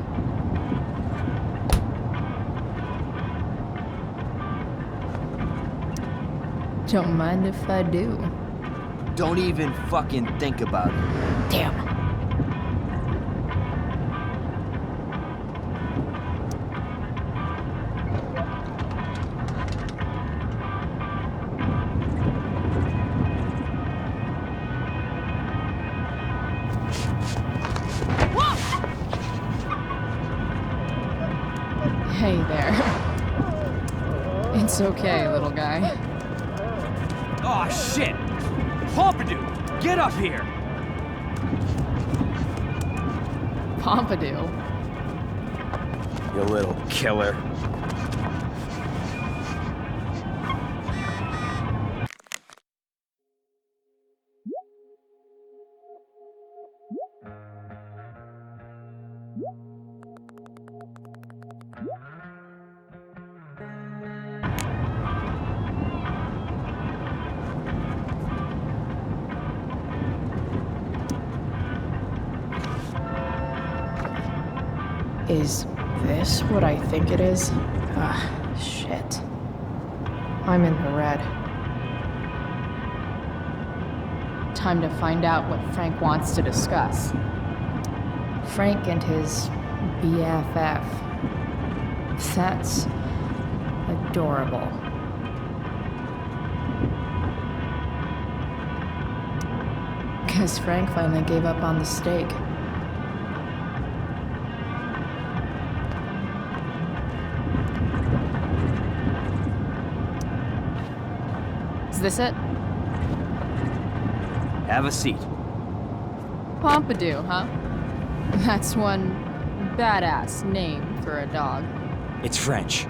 Don't mind if I do. Don't even fucking think about it. Damn. Hey there. It's okay, little guy. Oh shit! Pompidou, get up here! Pompidou? You little killer. Is this what I think it is? Ah, shit. I'm in the red. Time to find out what Frank wants to discuss. Frank and his BFF. That's adorable. Guess Frank finally gave up on the steak. Is this it? Have a seat. Pompidou, huh? That's one badass name for a dog. It's French.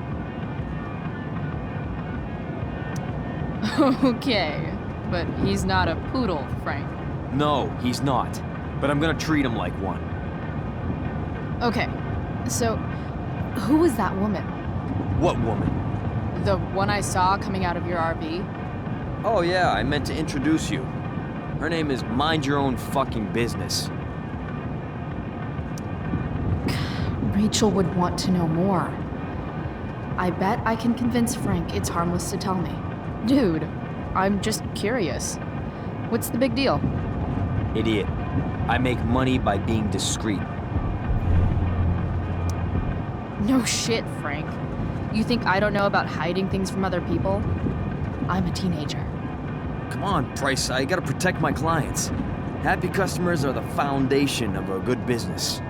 Okay, but he's not a poodle, Frank. No, he's not. But I'm gonna treat him like one. Okay, so who was that woman? What woman? The one I saw coming out of your RV? Oh yeah, I meant to introduce you. Her name is Mind Your Own Fucking Business. Rachel would want to know more. I bet I can convince Frank it's harmless to tell me. Dude, I'm just curious. What's the big deal? Idiot. I make money by being discreet. No shit, Frank. You think I don't know about hiding things from other people? I'm a teenager. Come on, Price, I gotta protect my clients. Happy customers are the foundation of a good business.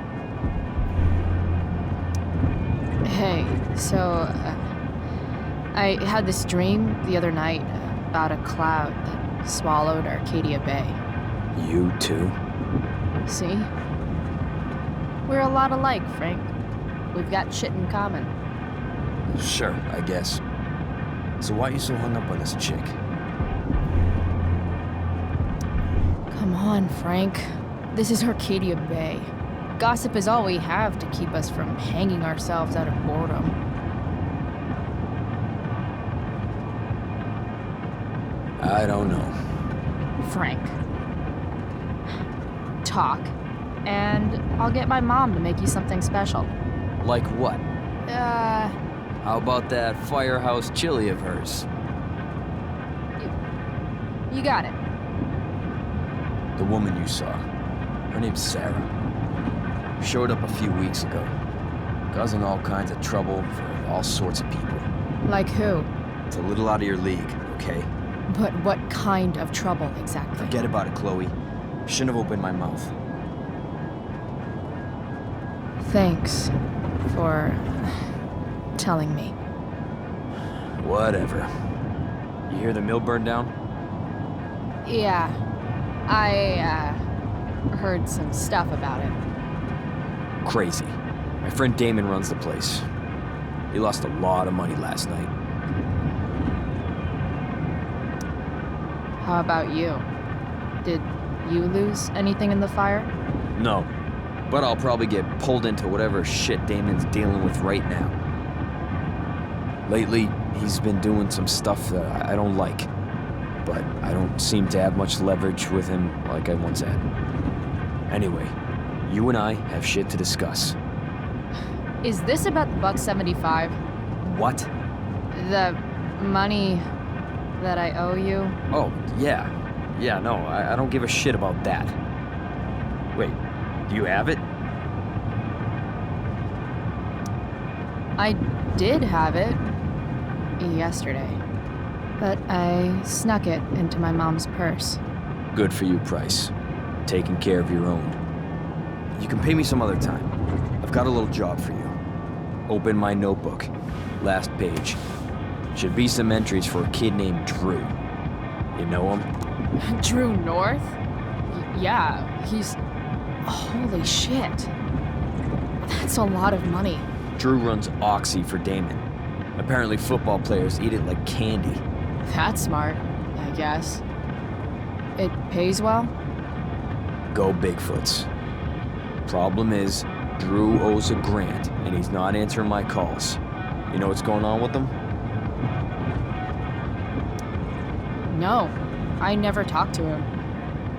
Hey, so, I had this dream the other night about a cloud that swallowed Arcadia Bay. You too? See? We're a lot alike, Frank. We've got shit in common. Sure, I guess. So why are you so hung up on this chick? Come on, Frank. This is Arcadia Bay. Gossip is all we have to keep us from hanging ourselves out of boredom. I don't know. Frank. Talk, and I'll get my mom to make you something special. Like what? How about that firehouse chili of hers? You got it. The woman you saw. Her name's Sarah. Showed up a few weeks ago. Causing all kinds of trouble for all sorts of people. Like who? It's a little out of your league, okay? But what kind of trouble exactly? Forget about it, Chloe. Shouldn't have opened my mouth. Thanks for telling me. Whatever. You hear the mill burn down? Yeah. I, heard some stuff about it. Crazy. My friend Damon runs the place. He lost a lot of money last night. How about you? Did you lose anything in the fire? No. But I'll probably get pulled into whatever shit Damon's dealing with right now. Lately, he's been doing some stuff that I don't like. But I don't seem to have much leverage with him like I once had. Anyway, you and I have shit to discuss. Is this about the $1.75? What? The money that I owe you? Oh, yeah. Yeah, no, I don't give a shit about that. Wait, do you have it? I did have it yesterday, but I snuck it into my mom's purse. Good for you, Price. Taking care of your own. You can pay me some other time. I've got a little job for you. Open my notebook. Last page. Should be some entries for a kid named Drew. You know him? Drew North? Yeah, he's... Holy shit. That's a lot of money. Drew runs Oxy for Damon. Apparently football players eat it like candy. That's smart, I guess. It pays well? Go Bigfoots. Problem is, Drew owes a grant, and he's not answering my calls. You know what's going on with him? No, I never talked to him.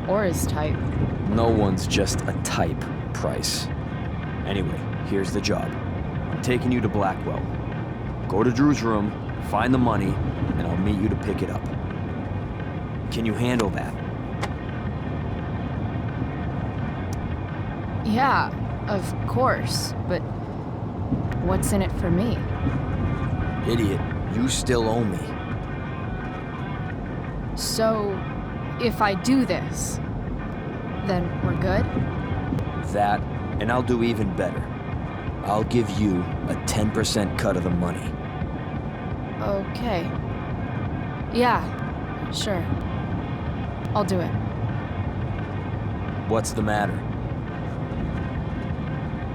Or his type. No one's just a type, Price. Anyway, here's the job. I'm taking you to Blackwell. Go to Drew's room, find the money, and I'll meet you to pick it up. Can you handle that? Yeah, of course, but what's in it for me? Idiot, you still owe me. So, if I do this, then we're good? That, and I'll do even better. I'll give you a 10% cut of the money. Okay. Yeah, sure. I'll do it. What's the matter?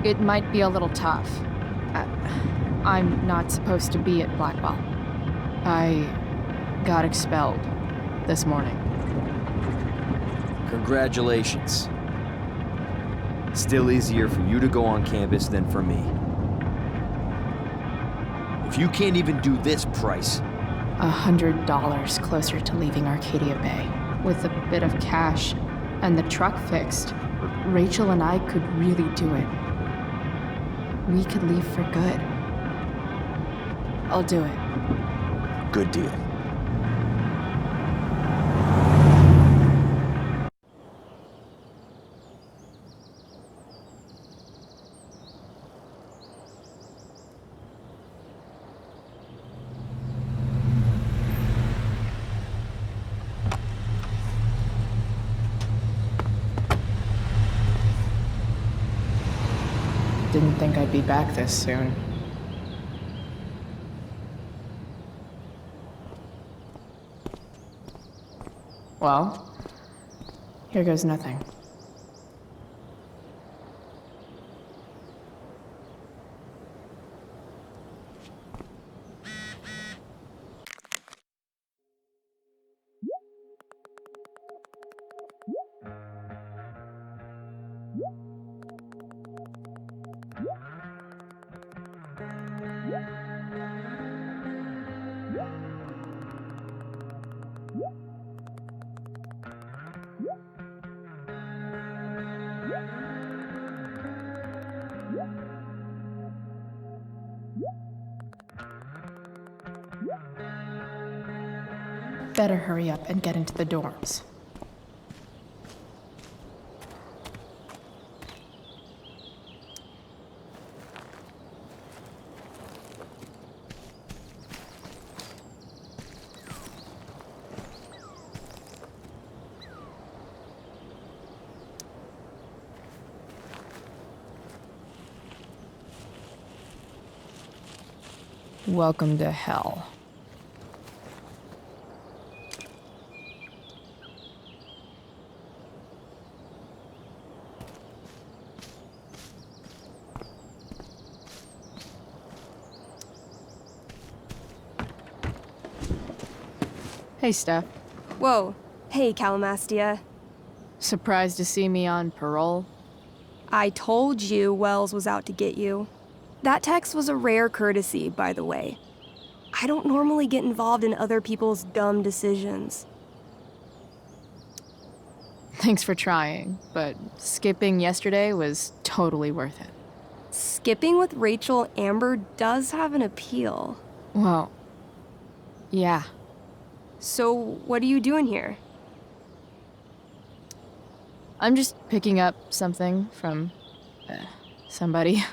It might be a little tough. I'm not supposed to be at Blackwell. I got expelled this morning. Congratulations. Still easier for you to go on campus than for me. If you can't even do this price... $100 closer to leaving Arcadia Bay. With a bit of cash and the truck fixed, Rachel and I could really do it. We could leave for good. I'll do it. Good deal. Didn't think I'd be back this soon. Well, here goes nothing. Better hurry up and get into the dorms. Welcome to hell. Hey, Steph. Whoa. Hey, Calamastia. Surprised to see me on parole? I told you Wells was out to get you. That text was a rare courtesy, by the way. I don't normally get involved in other people's dumb decisions. Thanks for trying, but skipping yesterday was totally worth it. Skipping with Rachel Amber does have an appeal. Well, yeah. So, what are you doing here? I'm just picking up something from somebody.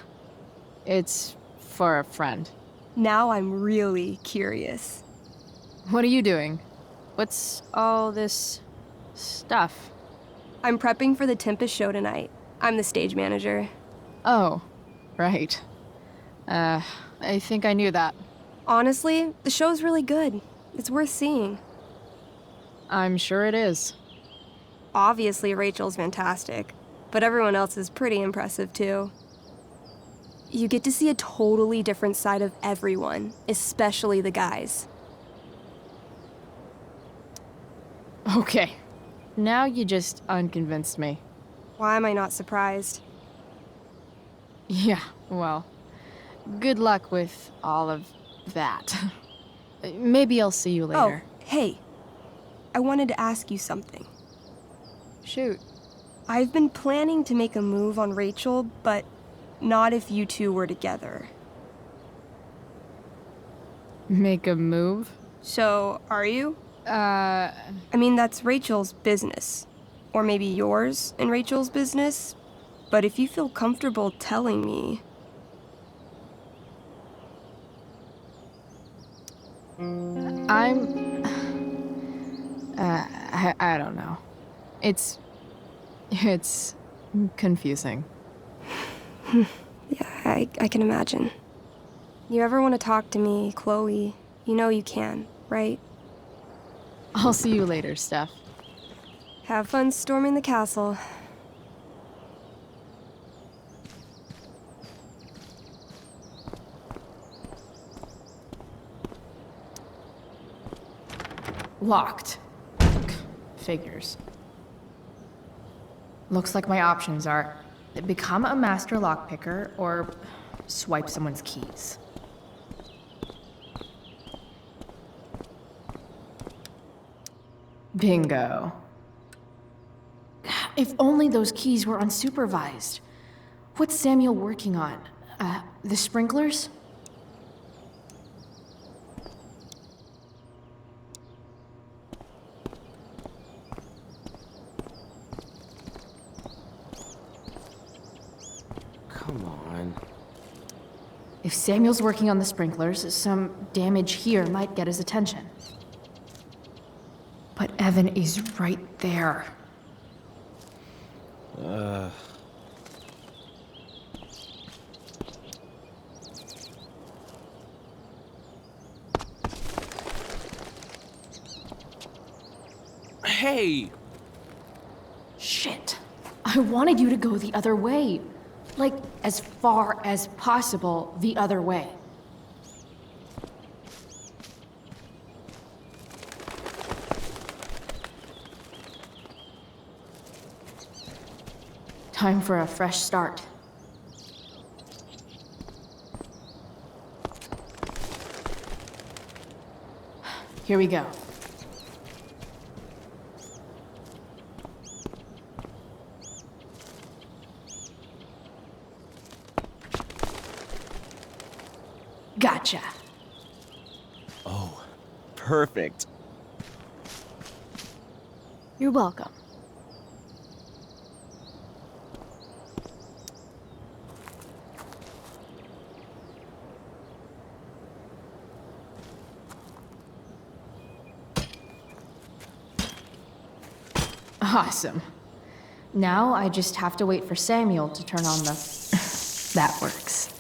It's for a friend. Now I'm really curious. What are you doing? What's all this stuff? I'm prepping for the Tempest show tonight. I'm the stage manager. Oh, right. I think I knew that. Honestly, the show's really good. It's worth seeing. I'm sure it is. Obviously, Rachel's fantastic, but everyone else is pretty impressive too. You get to see a totally different side of everyone, especially the guys. Okay. Now you just unconvinced me. Why am I not surprised? Yeah, well, good luck with all of that. Maybe I'll see you later. Oh, hey. I wanted to ask you something. Shoot. I've been planning to make a move on Rachel, but not if you two were together. Make a move? So, are you? I mean, that's Rachel's business. Or maybe yours and Rachel's business. But if you feel comfortable telling me... I don't know. It's confusing. Yeah, I can imagine. You ever want to talk to me, Chloe, you know you can, right? I'll see you later, Steph. Have fun storming the castle. Locked. Figures. Looks like my options are become a master lockpicker or swipe someone's keys. Bingo. If only those keys were unsupervised. What's Samuel working on? The sprinklers? Come on. If Samuel's working on the sprinklers, some damage here might get his attention. But Evan is right there. Hey! Shit. I wanted you to go the other way. Like, as far as possible the other way. Time for a fresh start. Here we go. Gotcha. Oh, perfect. You're welcome. Awesome. Now I just have to wait for Samuel to turn on the... That works.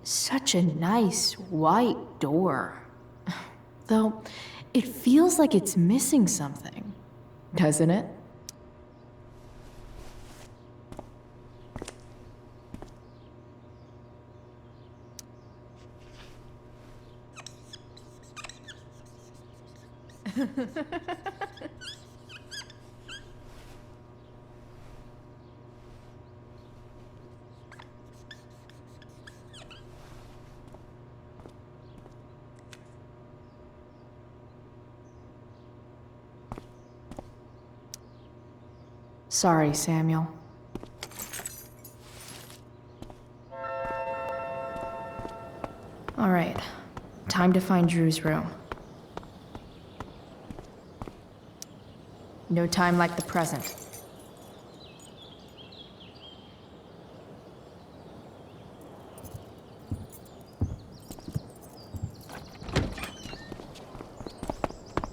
Such a nice white door. Though, it feels like it's missing something, doesn't it? Sorry, Samuel. All right, time to find Drew's room. No time like the present.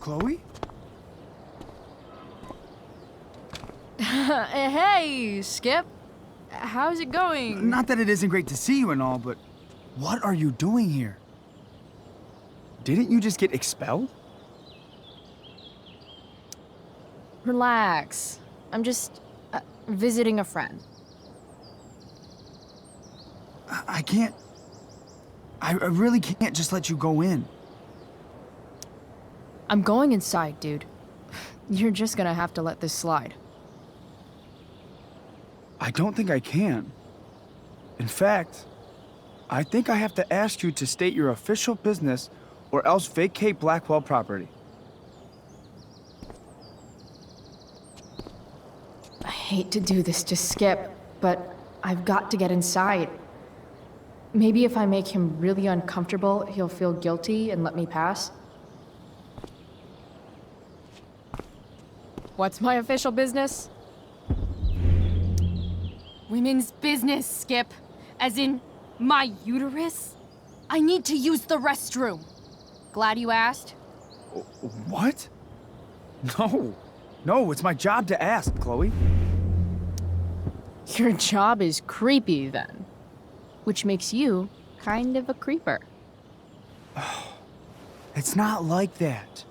Chloe? Hey, Skip. How's it going? Not that it isn't great to see you and all, but what are you doing here? Didn't you just get expelled? Relax. I'm just visiting a friend. I can't I really can't just let you go in. I'm going inside, dude. You're just gonna have to let this slide. I don't think I can. In fact, I think I have to ask you to state your official business or else vacate Blackwell property. I hate to do this to Skip, but I've got to get inside. Maybe if I make him really uncomfortable, he'll feel guilty and let me pass. What's my official business? Women's business, Skip. As in, my uterus? I need to use the restroom. Glad you asked? What? No. No, it's my job to ask, Chloe. Your job is creepy, then. Which makes you kind of a creeper. It's not like that.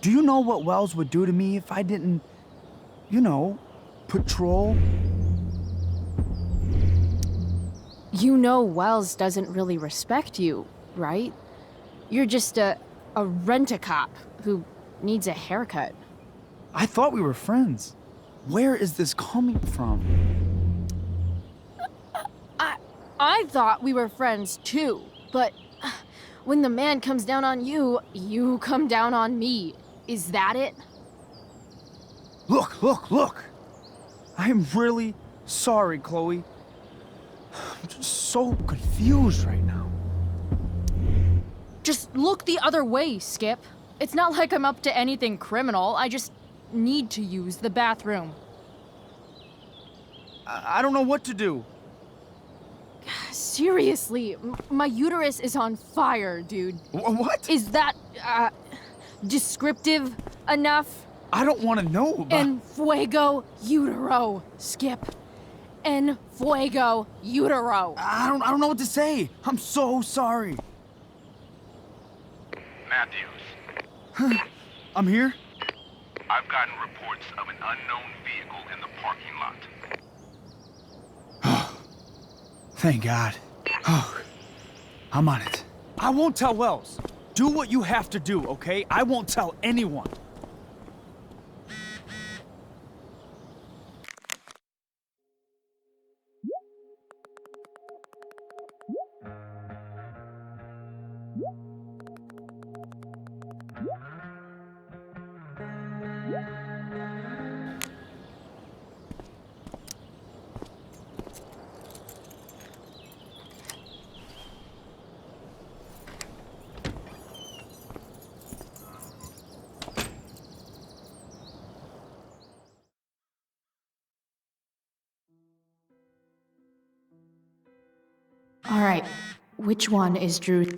Do you know what Wells would do to me if I didn't, you know, patrol? You know Wells doesn't really respect you, right? You're just a rent-a-cop who needs a haircut. I thought we were friends. Where is this coming from? I thought we were friends too, but when the man comes down on you, you come down on me. Is that it? Look! I am really sorry, Chloe. I'm just so confused right now. Just look the other way, Skip. It's not like I'm up to anything criminal. I just need to use the bathroom. I don't know what to do. Seriously, my uterus is on fire, dude. What? Is that, descriptive enough? I don't want to know about... En fuego utero, Skip. En fuego utero. I don't know what to say. I'm so sorry. Matthews. I'm here? I've gotten reports of an unknown vehicle in the parking lot. Thank God. Oh, I'm on it. I won't tell Wells. Do what you have to do, okay? I won't tell anyone. All right, which one is Drew's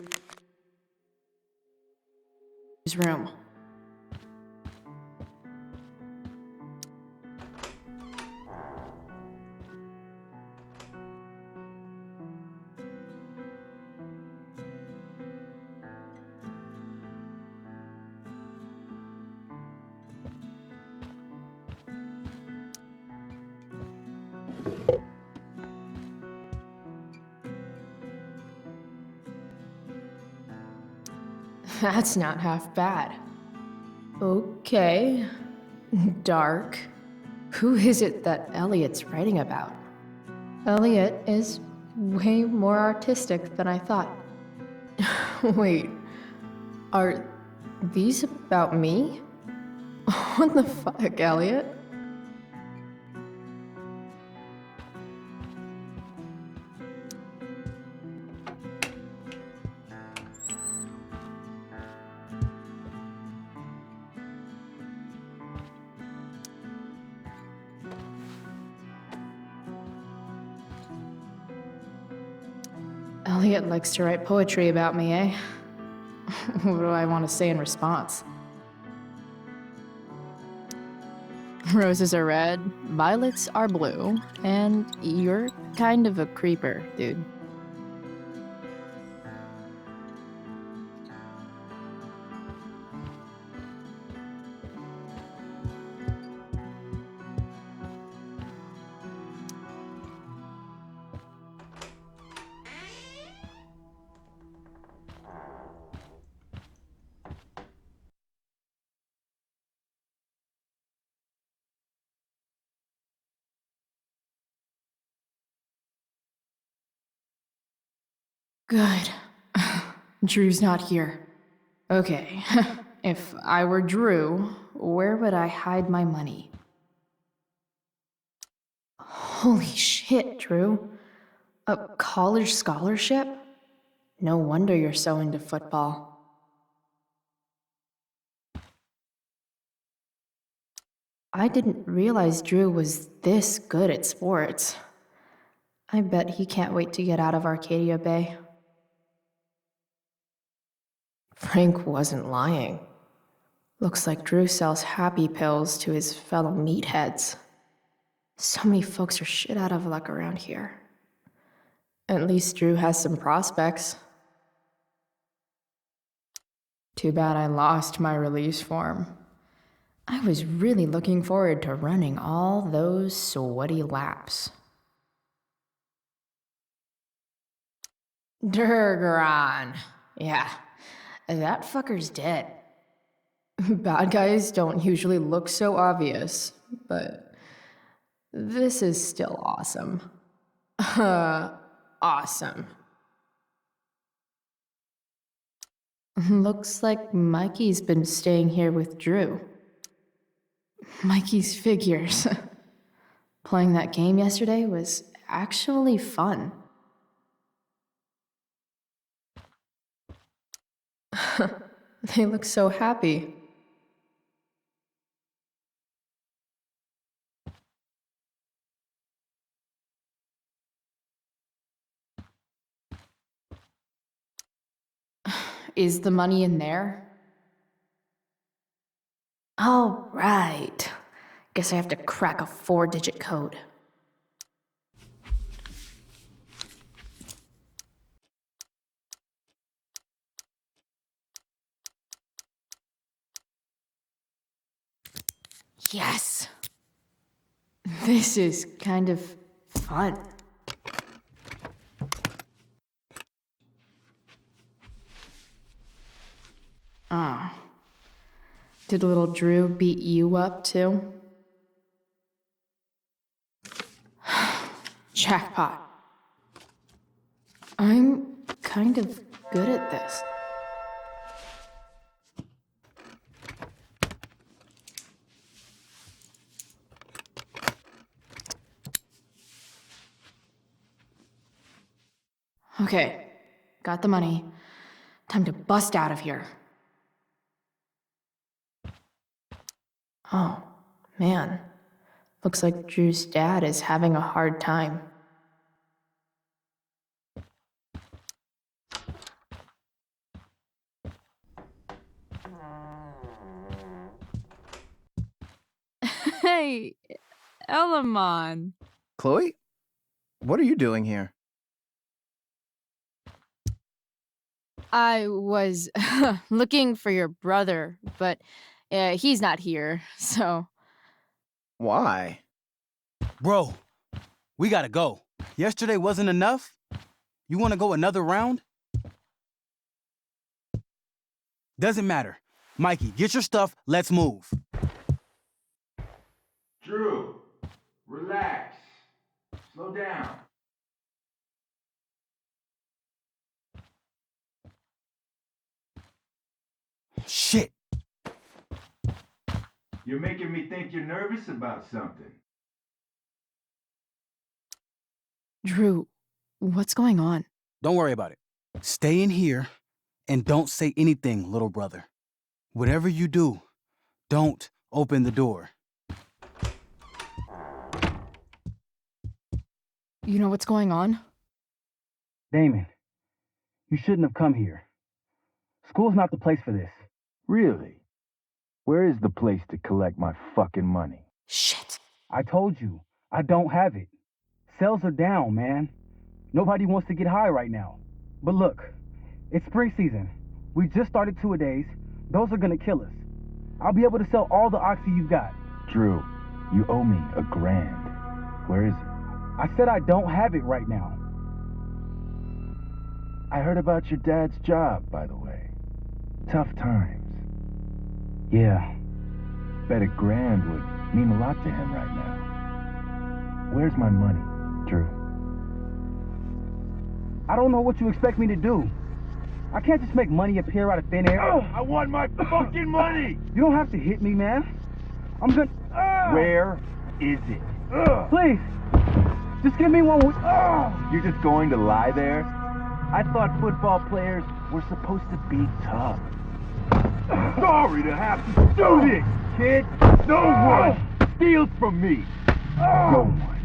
room? That's not half bad. Okay. Dark. Who is it that Elliot's writing about? Elliot is way more artistic than I thought. Wait, are these about me? What the fuck, Elliot? Elliot likes to write poetry about me, eh? What do I want to say in response? Roses are red, violets are blue, and you're kind of a creeper, dude. Good. Drew's not here. Okay, if I were Drew, where would I hide my money? Holy shit, Drew. A college scholarship? No wonder you're so into football. I didn't realize Drew was this good at sports. I bet he can't wait to get out of Arcadia Bay. Frank wasn't lying. Looks like Drew sells happy pills to his fellow meatheads. So many folks are shit out of luck around here. At least Drew has some prospects. Too bad I lost my release form. I was really looking forward to running all those sweaty laps. Durgaron. Yeah, that fucker's dead. Bad guys don't usually look so obvious, but this is still awesome. Awesome. Looks like Mikey's been staying here with Drew. Mikey's figures. Playing that game yesterday was actually fun. They look so happy. Is the money in there? All right. Guess I have to crack a 4-digit code. Yes! This is kind of fun. Ah. Did little Drew beat you up too? Jackpot. I'm kind of good at this. Okay, got the money. Time to bust out of here. Oh, man. Looks like Drew's dad is having a hard time. Hey, Elamon. Chloe? What are you doing here? I was looking for your brother, but he's not here, so... Why? Bro, we gotta go. Yesterday wasn't enough? You wanna go another round? Doesn't matter. Mikey, get your stuff, let's move. Drew, relax. Slow down. Shit. You're making me think you're nervous about something. Drew, what's going on? Don't worry about it. Stay in here and don't say anything, little brother. Whatever you do, don't open the door. You know what's going on? Damon, you shouldn't have come here. School's not the place for this. Really? Where is the place to collect my fucking money? Shit. I told you, I don't have it. Sales are down, man. Nobody wants to get high right now. But look, it's spring season. We just started 2-a-days. Those are gonna kill us. I'll be able to sell all the oxy you've got. Drew, you owe me $1,000. Where is it? I said I don't have it right now. I heard about your dad's job, by the way. Tough times. Yeah, bet $1,000 would mean a lot to him right now. Where's my money, Drew? I don't know what you expect me to do. I can't just make money appear out of thin air. I want my fucking money! You don't have to hit me, man. I'm gonna... Where is it? Please, just give me one... You're just going to lie there? I thought football players were supposed to be tough. Sorry to have to do this, kid. No one steals from me. No one.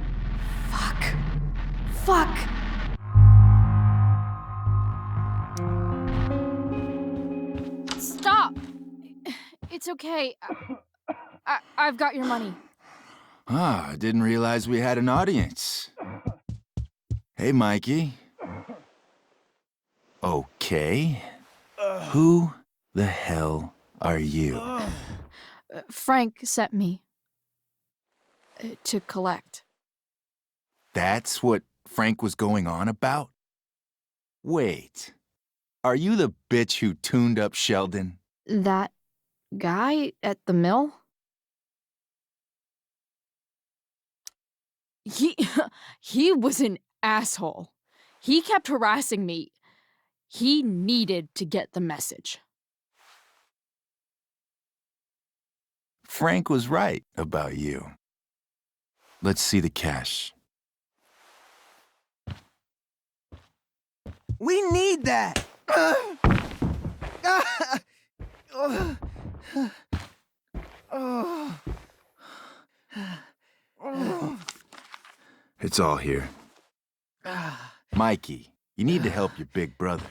Fuck! Stop! It's okay. I've got your money. Ah, I didn't realize we had an audience. Hey, Mikey. Okay. Who the hell are you? Frank sent me to collect. That's what Frank was going on about? Wait. Are you the bitch who tuned up Sheldon? That guy at the mill? He was an asshole. He kept harassing me. He needed to get the message. Frank was right about you. Let's see the cash. We need that! It's all here. Mikey, you need to help your big brother.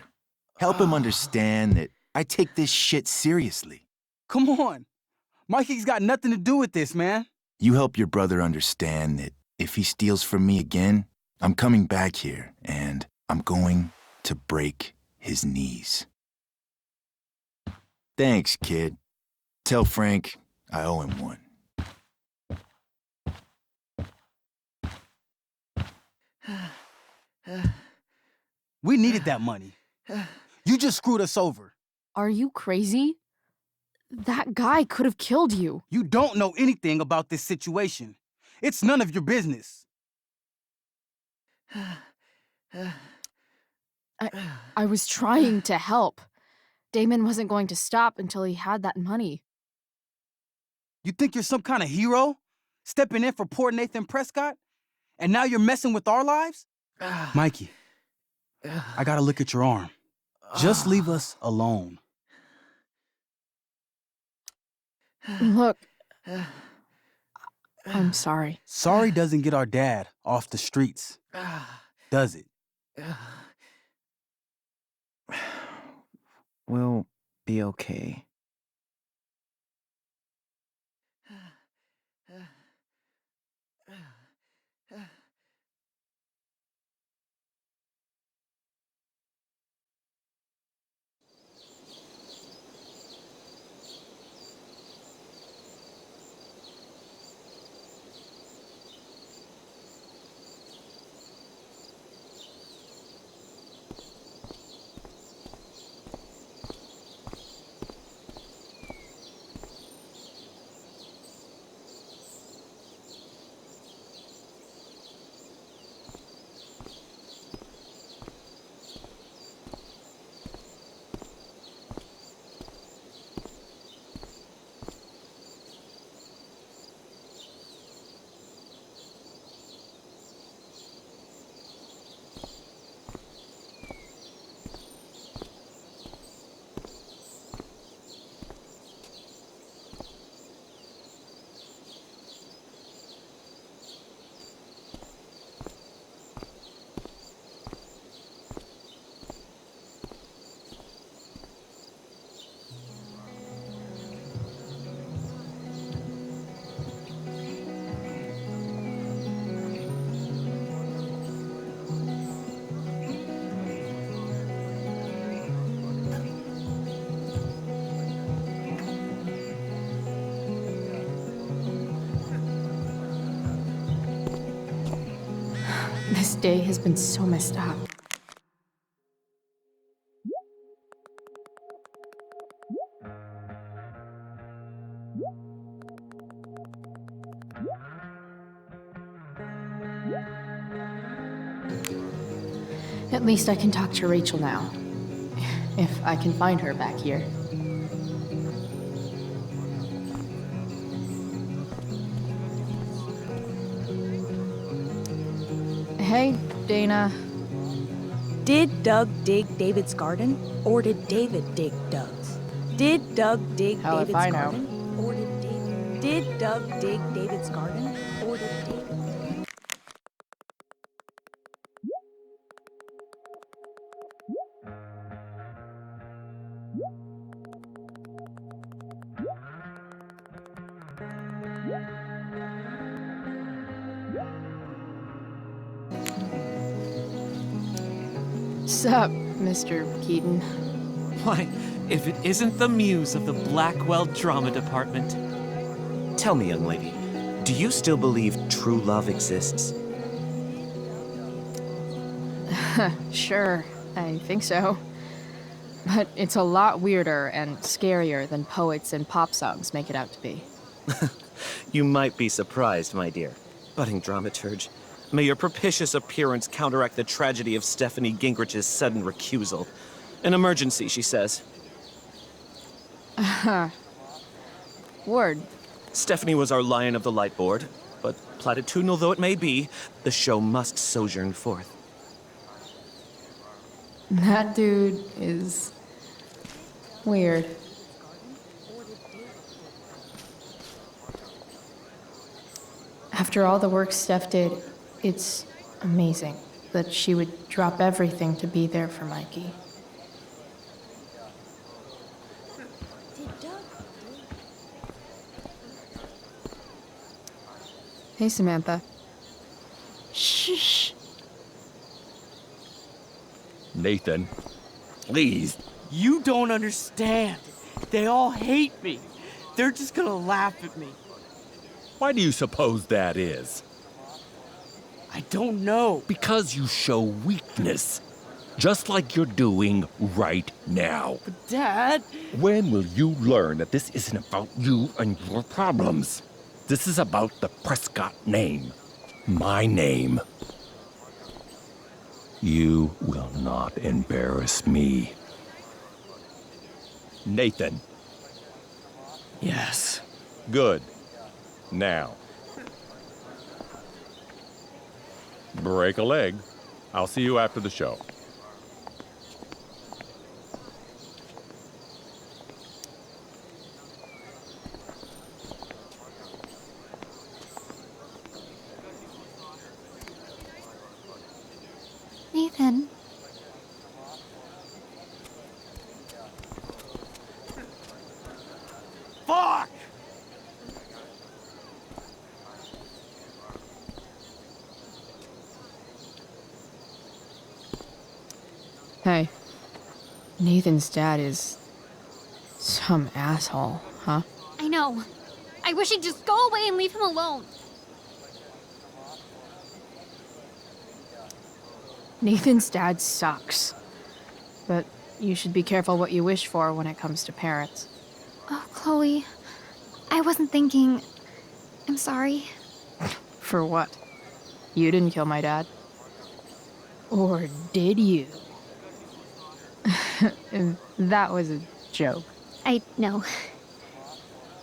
Help him understand that I take this shit seriously. Come on. Mikey's got nothing to do with this, man. You help your brother understand that if he steals from me again, I'm coming back here and I'm going to break his knees. Thanks, kid. Tell Frank I owe him one. We needed that money. You just screwed us over. Are you crazy? That guy could have killed you. You don't know anything about this situation. It's none of your business. I was trying to help. Damon wasn't going to stop until he had that money. You think you're some kind of hero? Stepping in for poor Nathan Prescott? And now you're messing with our lives? Mikey, I gotta look at your arm. Just leave us alone. Look, I'm sorry. Sorry doesn't get our dad off the streets, does it? We'll be okay. This day has been so messed up. At least I can talk to Rachel now. If I can find her back here. Hey, Dana. Did Doug dig David's garden, or did David dig Doug's? Did Doug dig Hell if David's I know. garden, or did David? Did Doug dig David's garden, or did David? Sup, Mr. Keaton? Why, if it isn't the muse of the Blackwell drama department. Tell me, young lady, do you still believe true love exists? Sure, I think so. But it's a lot weirder and scarier than poets and pop songs make it out to be. You might be surprised, my dear. Budding dramaturge, may your propitious appearance counteract the tragedy of Stephanie Gingrich's sudden recusal. An emergency, she says. Word. Stephanie was our lion of the light board, but platitudinal though it may be, the show must sojourn forth. That dude is weird. After all the work Steph did, it's amazing that she would drop everything to be there for Mikey. Hey, Samantha. Shh. Nathan, please. You don't understand. They all hate me. They're just gonna laugh at me. Why do you suppose that is? I don't know. Because you show weakness. Just like you're doing right now. But Dad... When will you learn that this isn't about you and your problems? This is about the Prescott name. My name. You will not embarrass me. Nathan. Yes. Good. Now. Break a leg. I'll see you after the show. Nathan. Fuck! Hey, Nathan's dad is some asshole, huh? I know. I wish he'd just go away and leave him alone. Nathan's dad sucks. But you should be careful what you wish for when it comes to parents. Oh, Chloe. I wasn't thinking... I'm sorry. For what? You didn't kill my dad. Or did you? That was a joke. I know.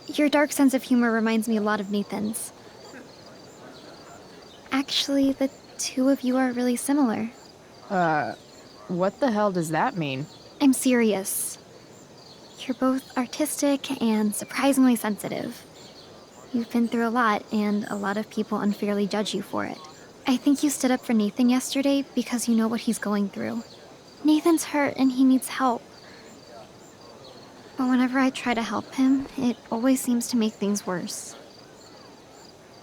Your dark sense of humor reminds me a lot of Nathan's. Actually, the two of you are really similar. What the hell does that mean? I'm serious. You're both artistic and surprisingly sensitive. You've been through a lot, and a lot of people unfairly judge you for it. I think you stood up for Nathan yesterday because you know what he's going through. Nathan's hurt and he needs help. But whenever I try to help him, it always seems to make things worse.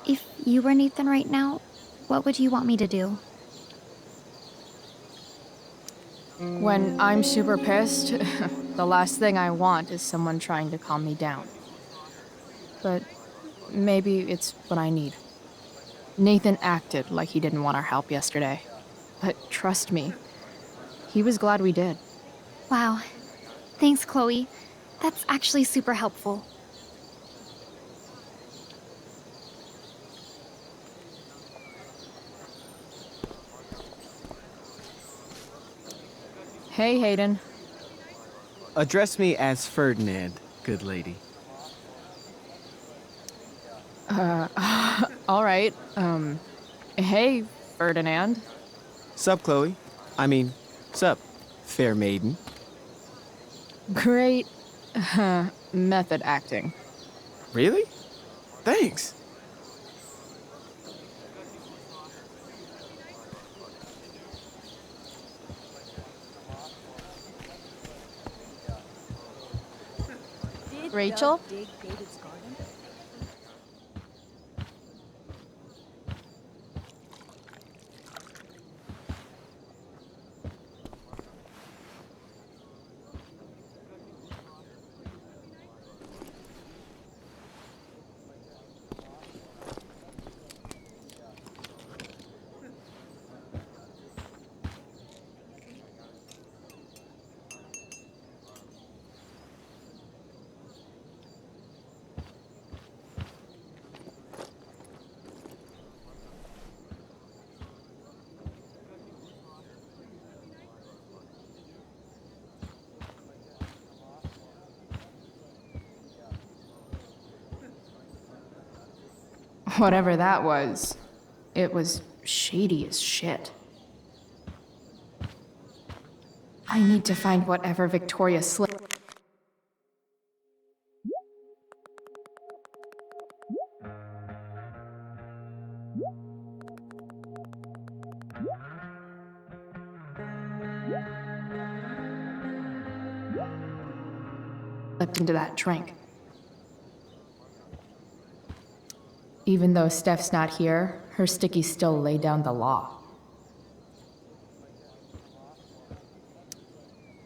If you were Nathan right now, what would you want me to do? When I'm super pissed, the last thing I want is someone trying to calm me down. But maybe it's what I need. Nathan acted like he didn't want our help yesterday. But trust me, he was glad we did. Wow. Thanks, Chloe. That's actually super helpful. Hey, Hayden. Address me as Ferdinand, good lady. All right. Hey, Ferdinand. Sup, Chloe? I mean, sup, fair maiden. Great method acting. Really? Thanks. Rachel? Dig David's garden? Whatever that was, it was shady as shit. I need to find whatever Victoria slipped. Into that drink. Even though Steph's not here, her stickies still lay down the law.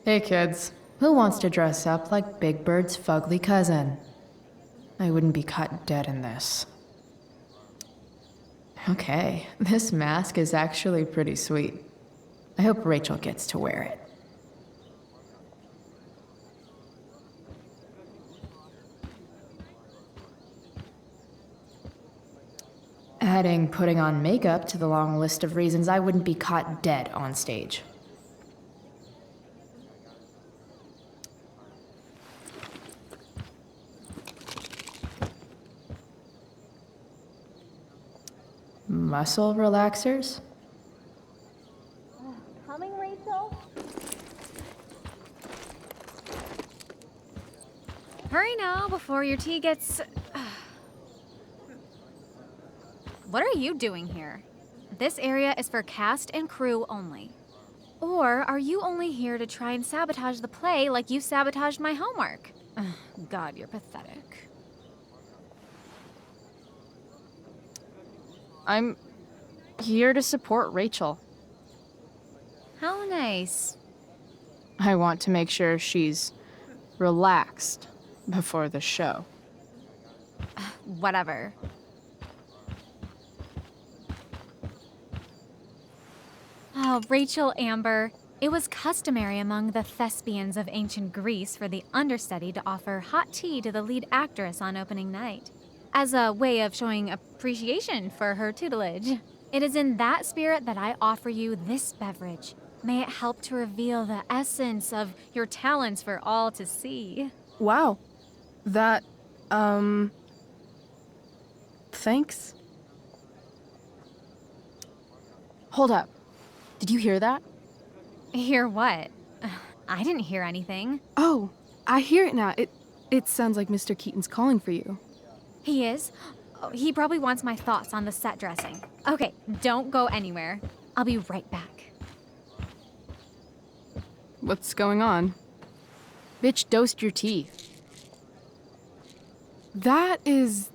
Hey kids, who wants to dress up like Big Bird's fugly cousin? I wouldn't be caught dead in this. Okay, this mask is actually pretty sweet. I hope Rachel gets to wear it. Adding putting on makeup to the long list of reasons I wouldn't be caught dead on stage. Muscle relaxers? Coming, Rachel? Hurry now before your tea gets... What are you doing here? This area is for cast and crew only. Or are you only here to try and sabotage the play like you sabotaged my homework? God, you're pathetic. I'm here to support Rachel. How nice. I want to make sure she's relaxed before the show. Whatever. Oh, Rachel Amber. It was customary among the thespians of ancient Greece for the understudy to offer hot tea to the lead actress on opening night, as a way of showing appreciation for her tutelage. It is in that spirit that I offer you this beverage. May it help to reveal the essence of your talents for all to see. Wow. That, thanks. Hold up. Did you hear that? Hear what? I didn't hear anything. Oh, I hear it now. It sounds like Mr. Keaton's calling for you. He is? Oh, he probably wants my thoughts on the set dressing. Okay, don't go anywhere. I'll be right back. What's going on? Bitch, dosed your teeth. That is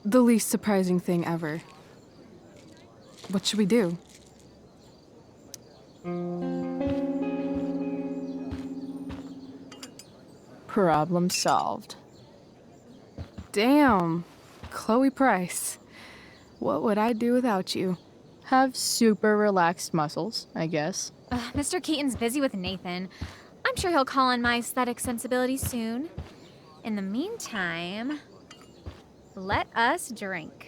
the least surprising thing ever. What should we do? Problem solved. Damn, Chloe Price. What would I do without you? Have super relaxed muscles, I guess. Mr. Keaton's busy with Nathan. I'm sure he'll call on my aesthetic sensibilities soon. In the meantime, let us drink.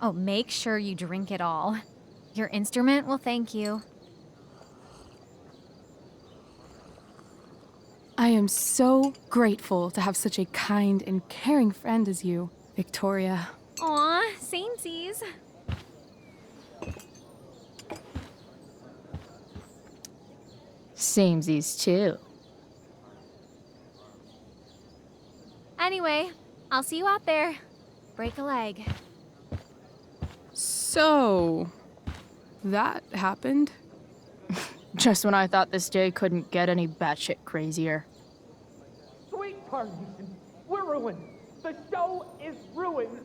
Oh, make sure you drink it all. Your instrument will thank you. I am so grateful to have such a kind and caring friend as you, Victoria. Aw, samesies. Samesies too. Anyway, I'll see you out there. Break a leg. So, that happened? Just when I thought this day couldn't get any batshit crazier. Sweet Tarnation, we're ruined. The show is ruined.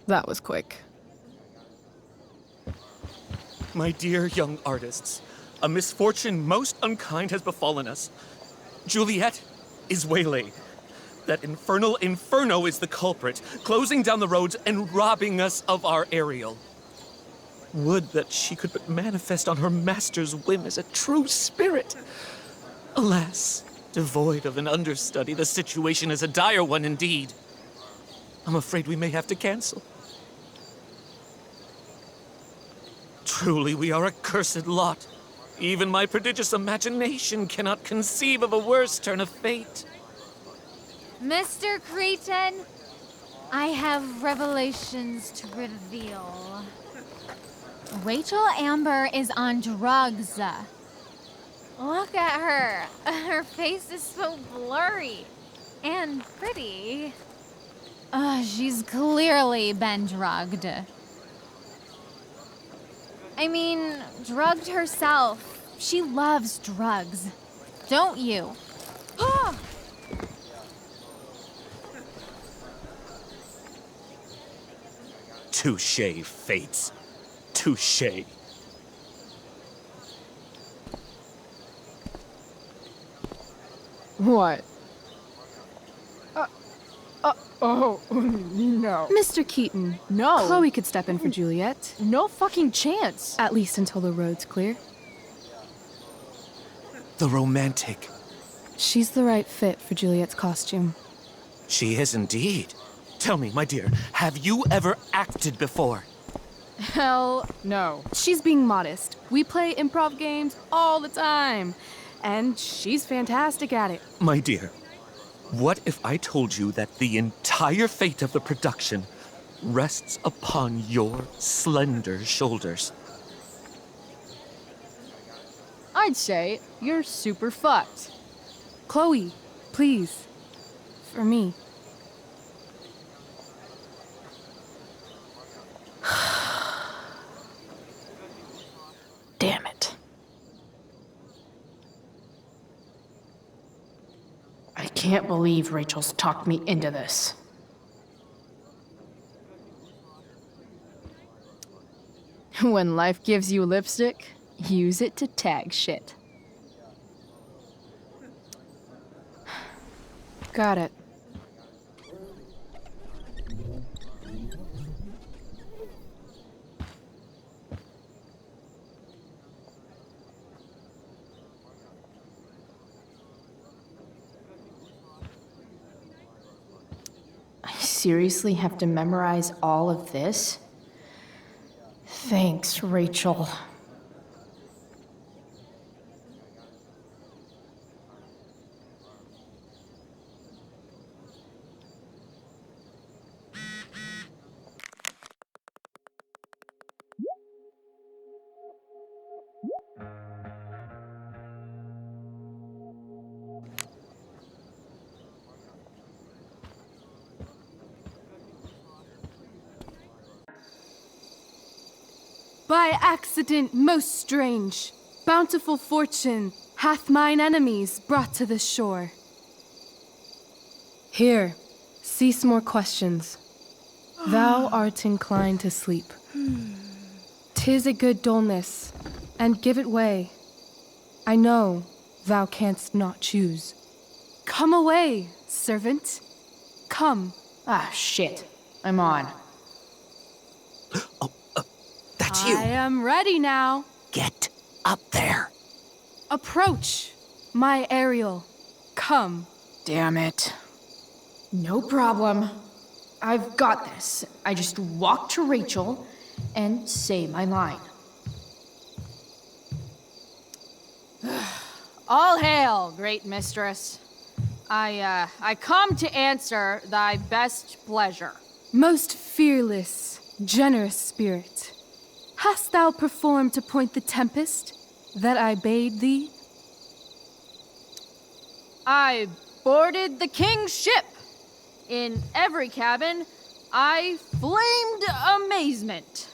That was quick. My dear young artists, a misfortune most unkind has befallen us. Juliet is waylaid. That infernal Inferno is the culprit, closing down the roads and robbing us of our aerial. Would that she could but manifest on her master's whim as a true spirit. Alas, devoid of an understudy, the situation is a dire one indeed. I'm afraid we may have to cancel. Truly, we are a cursed lot. Even my prodigious imagination cannot conceive of a worse turn of fate. Mr. Cretan, I have revelations to reveal. Rachel Amber is on drugs. Look at her. Her face is so blurry and pretty. She's clearly been drugged. I mean, drugged herself. She loves drugs. Don't you? Touché, fates. Touché. What? Oh, no. Mr. Keaton. No. Chloe could step in for Juliet. No fucking chance. At least until the road's clear. The romantic. She's the right fit for Juliet's costume. She is indeed. Tell me, my dear, have you ever acted before? Hell no. She's being modest. We play improv games all the time. And she's fantastic at it. My dear, what if I told you that the entire fate of the production rests upon your slender shoulders? I'd say you're super fucked. Chloe, please. For me. Damn it. I can't believe Rachel's talked me into this. When life gives you lipstick, use it to tag shit. Got it. I seriously have to memorize all of this? Thanks, Rachel. By accident most strange, bountiful fortune hath mine enemies brought to this shore. Here, cease more questions. Thou art inclined to sleep. 'Tis a good dullness, and give it way. I know thou canst not choose. Come away, servant. Come. Ah, shit. I'm on. That's you. I am ready now. Get up there. Approach, my aerial. Come. Damn it. No problem. I've got this. I just walk to Rachel and say my line. All hail, great mistress. I come to answer thy best pleasure. Most fearless, generous spirit, hast thou performed to point the tempest that I bade thee? I boarded the king's ship. In every cabin, I flamed amazement.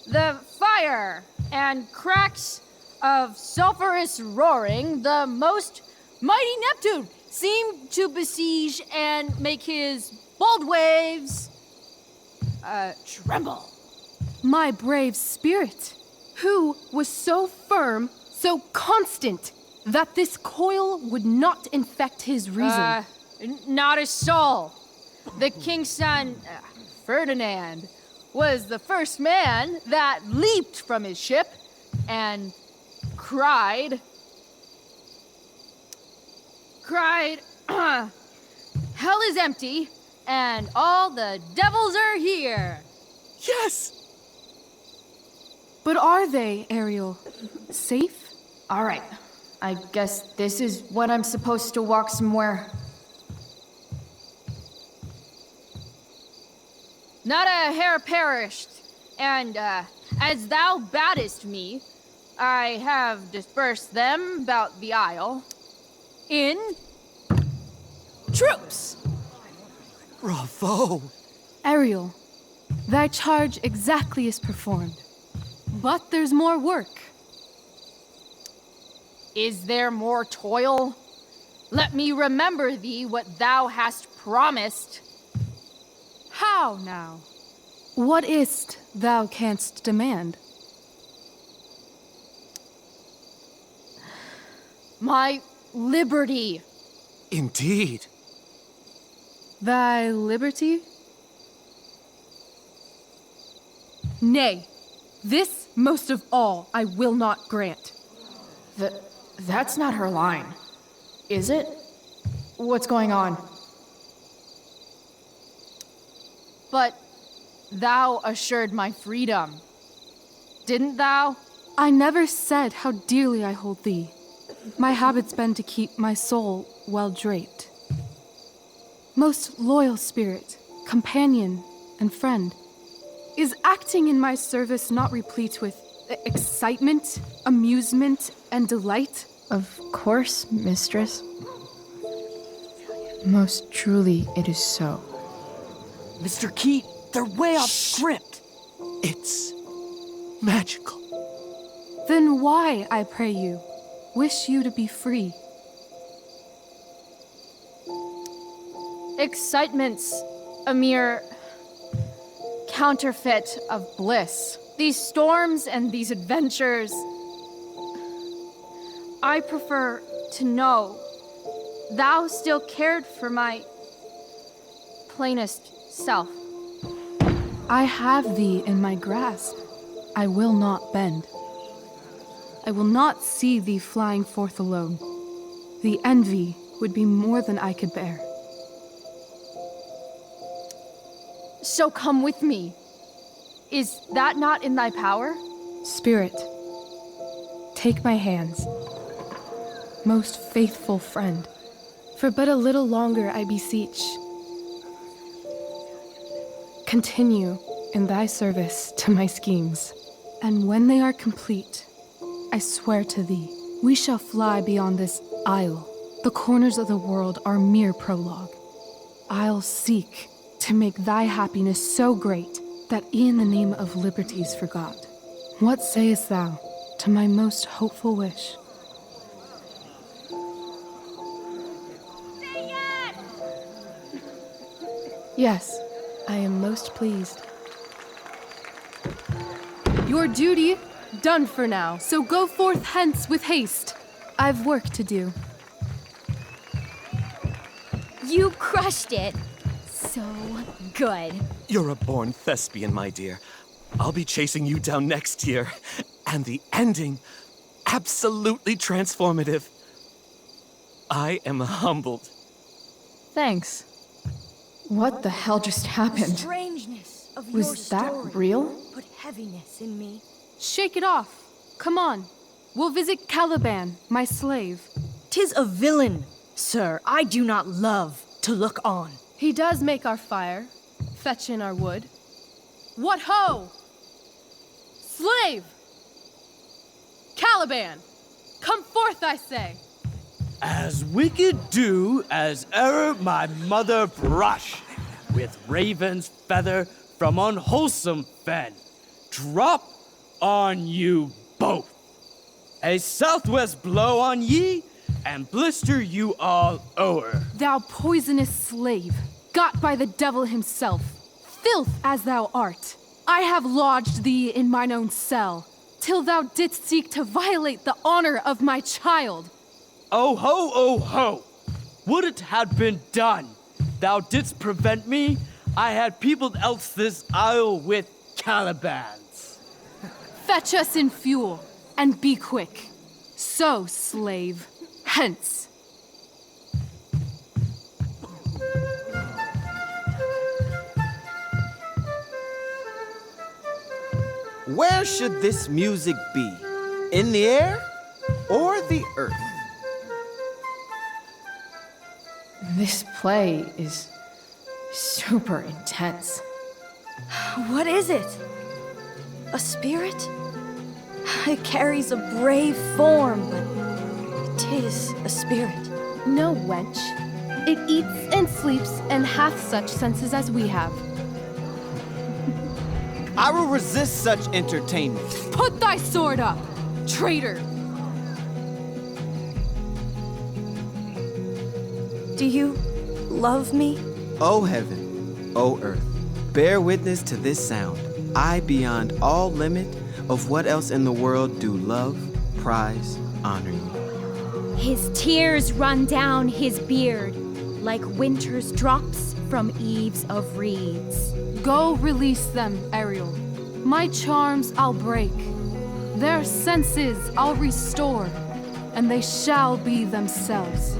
The fire and cracks of sulphurous roaring, the most mighty Neptune seemed to besiege and make his bold waves tremble. My brave spirit, who was so firm, so constant, that this coil would not infect his reason. Not a soul. The king's son, Ferdinand, was the first man that leaped from his ship and cried, hell is empty and all the devils are here. Yes! But are they, Ariel? Safe? All right. I guess this is when I'm supposed to walk somewhere. Not a hair perished, and as thou badest me, I have dispersed them about the isle in troops. Bravo! Ariel, thy charge exactly is performed. But there's more work. Is there more toil? Let me remember thee what thou hast promised. How now? What is't thou canst demand? My liberty. Indeed. Thy liberty? Nay, this most of all I will not grant. That's not her line, is it? What's going on? But thou assured my freedom, didn't thou? I never said how dearly I hold thee. My habit's been to keep my soul well draped. Most loyal spirit, companion, and friend, is acting in my service not replete with excitement, amusement, and delight? Of course, mistress. Most truly it is so. Mr. Keat, they're way off script. It's magical. Then why, I pray you, wish you to be free? Excitement's a mere counterfeit of bliss. These storms and these adventures, I prefer to know thou still cared for my plainest self. I have thee in my grasp. I will not bend. I will not see thee flying forth alone. The envy would be more than I could bear. So come with me. Is that not in thy power? Spirit, take my hands. Most faithful friend, for but a little longer I beseech. Continue in thy service to my schemes, and when they are complete, I swear to thee, we shall fly beyond this isle. The corners of the world are mere prologue. I'll seek to make thy happiness so great that e'en the name of liberty's forgot. What sayest thou to my most hopeful wish? Say yes! Yes, I am most pleased. Your duty done for now, so go forth hence with haste. I've work to do. You crushed it. So good. You're a born thespian, my dear. I'll be chasing you down next year. And the ending, absolutely transformative. I am humbled. Thanks. What the hell just happened? Strangeness of your Was that story real? Put heaviness in me. Shake it off. Come on. We'll visit Caliban, my slave. 'Tis a villain, sir, I do not love to look on. He does make our fire, fetch in our wood. What ho! Slave! Caliban! Come forth, I say! As wicked do as e'er my mother brush, with raven's feather from unwholesome fen, drop on you both. A southwest blow on ye, and blister you all o'er. Thou poisonous slave, got by the devil himself, filth as thou art, I have lodged thee in mine own cell, till thou didst seek to violate the honor of my child. Oh ho, oh ho! Would it had been done! Thou didst prevent me, I had peopled else this isle with Calibans. Fetch us in fuel, and be quick. So, slave, hence. Where should this music be? In the air or the earth? This play is super intense. What is it? A spirit? It carries a brave form, but 'tis a spirit. No, wench. It eats and sleeps and hath such senses as we have. I will resist such entertainment. Put thy sword up, traitor! Do you love me? O heaven, O earth, bear witness to this sound. I, beyond all limit of what else in the world do love, prize, honor you. His tears run down his beard like winter's drops from eaves of reeds. Go release them, Ariel. My charms I'll break. Their senses I'll restore, and they shall be themselves.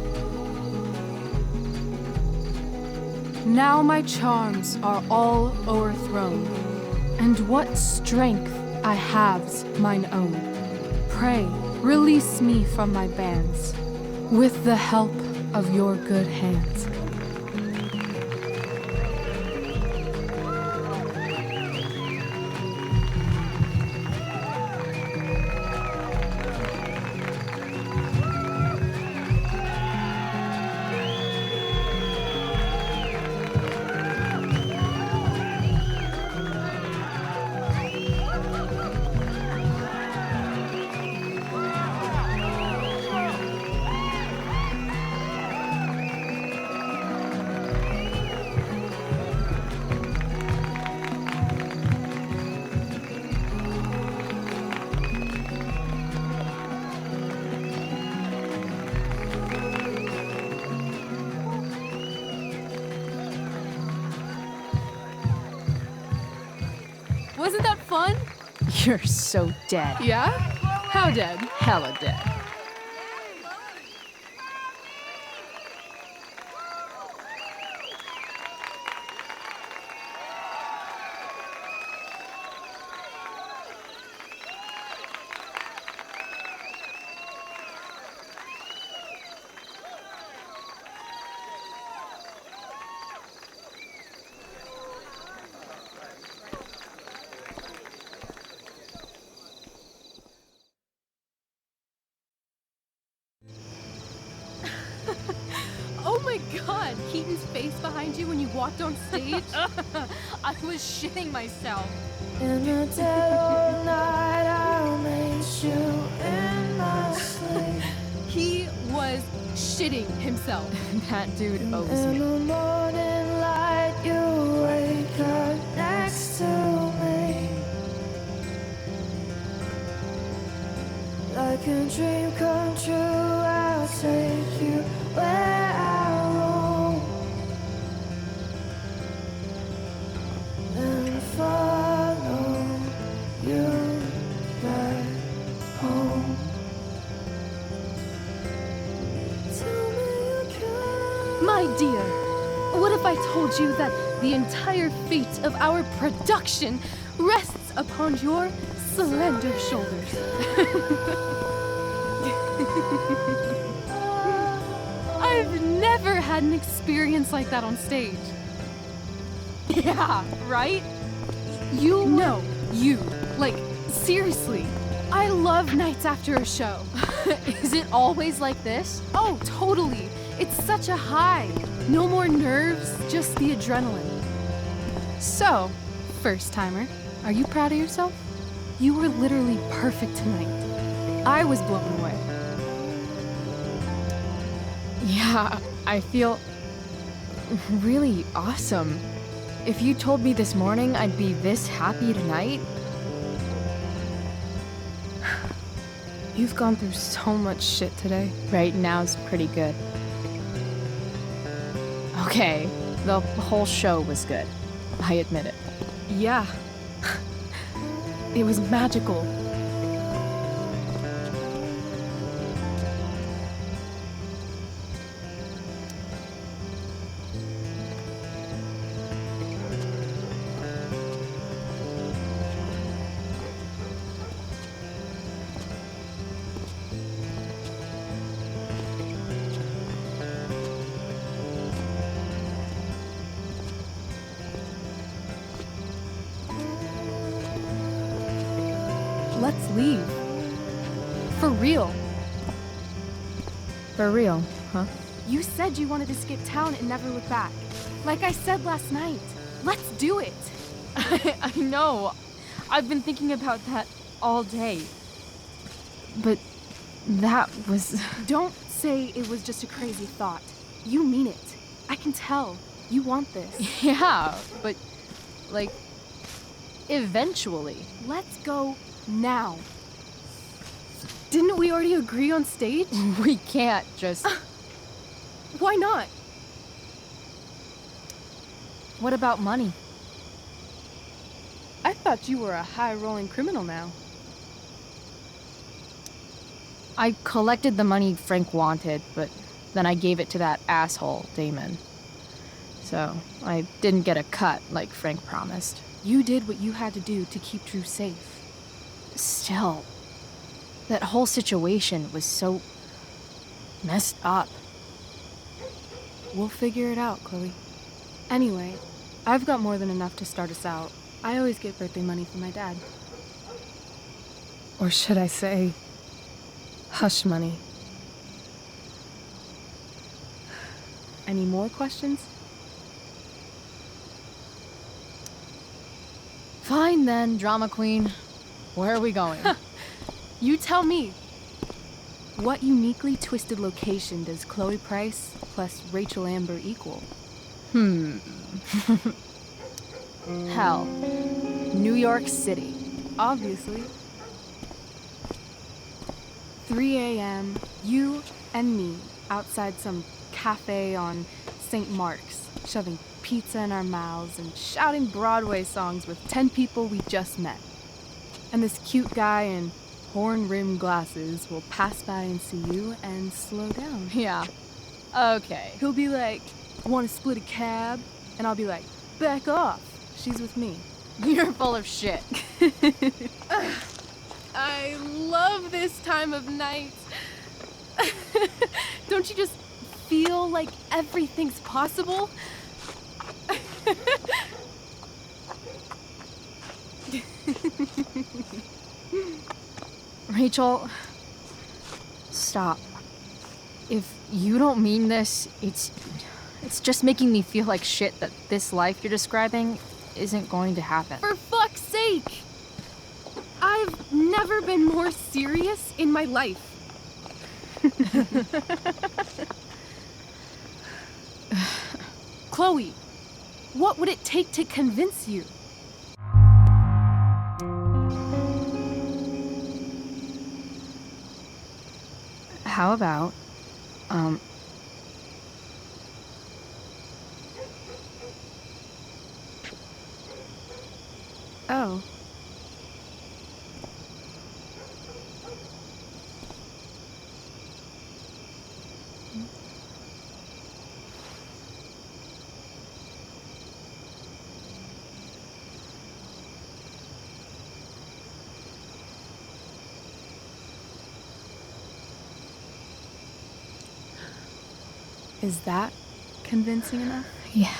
Now my charms are all o'erthrown, and what strength I have's mine own. Pray, release me from my bands, with the help of your good hands. Wasn't that fun? You're so dead. Yeah? How dead? Hella dead. Oh my god, Keaton's face behind you when you walked on stage? I was shitting myself. In the dead of night, I'll meet you in my sleep. He was shitting himself. That dude owes In me. the morning light, you wake up next to me. Like a dream come true, I'll take you where I roam. And follow you back home. My dear, What if I told you that the entire fate of our production rests upon your slender shoulders? I've never had an experience like that on stage. Yeah, right? You? No, you. Like, seriously. I love nights after a show. Is it always like this? Oh, totally. It's such a high. No more nerves, just the adrenaline. So, first timer, are you proud of yourself? You were literally perfect tonight. I was blown away. Yeah, I feel really awesome. If you told me this morning I'd be this happy tonight. You've gone through so much shit today. Right now's pretty good. Okay, the whole show was good. I admit it. Yeah. It was magical. Let's leave. For real. For real, huh? You said you wanted to skip town and never look back. Like I said last night. Let's do it. I know. I've been thinking about that all day. But that was... Don't say it was just a crazy thought. You mean it. I can tell. You want this. Yeah, but... like... eventually. Let's go now. Didn't we already agree on stage? We can't just... Why not? What about money? I thought you were a high-rolling criminal now. I collected the money Frank wanted, but then I gave it to that asshole, Damon. So, I didn't get a cut like Frank promised. You did what you had to do to keep Drew safe. Still, that whole situation was so messed up. We'll figure it out, Chloe. Anyway, I've got more than enough to start us out. I always get birthday money from my dad. Or should I say, hush money. Any more questions? Fine then, drama queen. Where are we going? You tell me. What uniquely twisted location does Chloe Price plus Rachel Amber equal? Hell. New York City. Obviously. 3 a.m., you and me outside some cafe on St. Mark's, shoving pizza in our mouths and shouting Broadway songs with 10 people we just met. And this cute guy in horn-rimmed glasses will pass by and see you and slow down. Yeah. Okay. He'll be like, want to split a cab? And I'll be like, back off. She's with me. You're full of shit. I love this time of night. Don't you just feel like everything's possible? Rachel, stop. If you don't mean this, it's just making me feel like shit that this life you're describing isn't going to happen. For fuck's sake! I've never been more serious in my life. Chloe, what would it take to convince you? How about, Oh. Is that convincing enough? Yeah.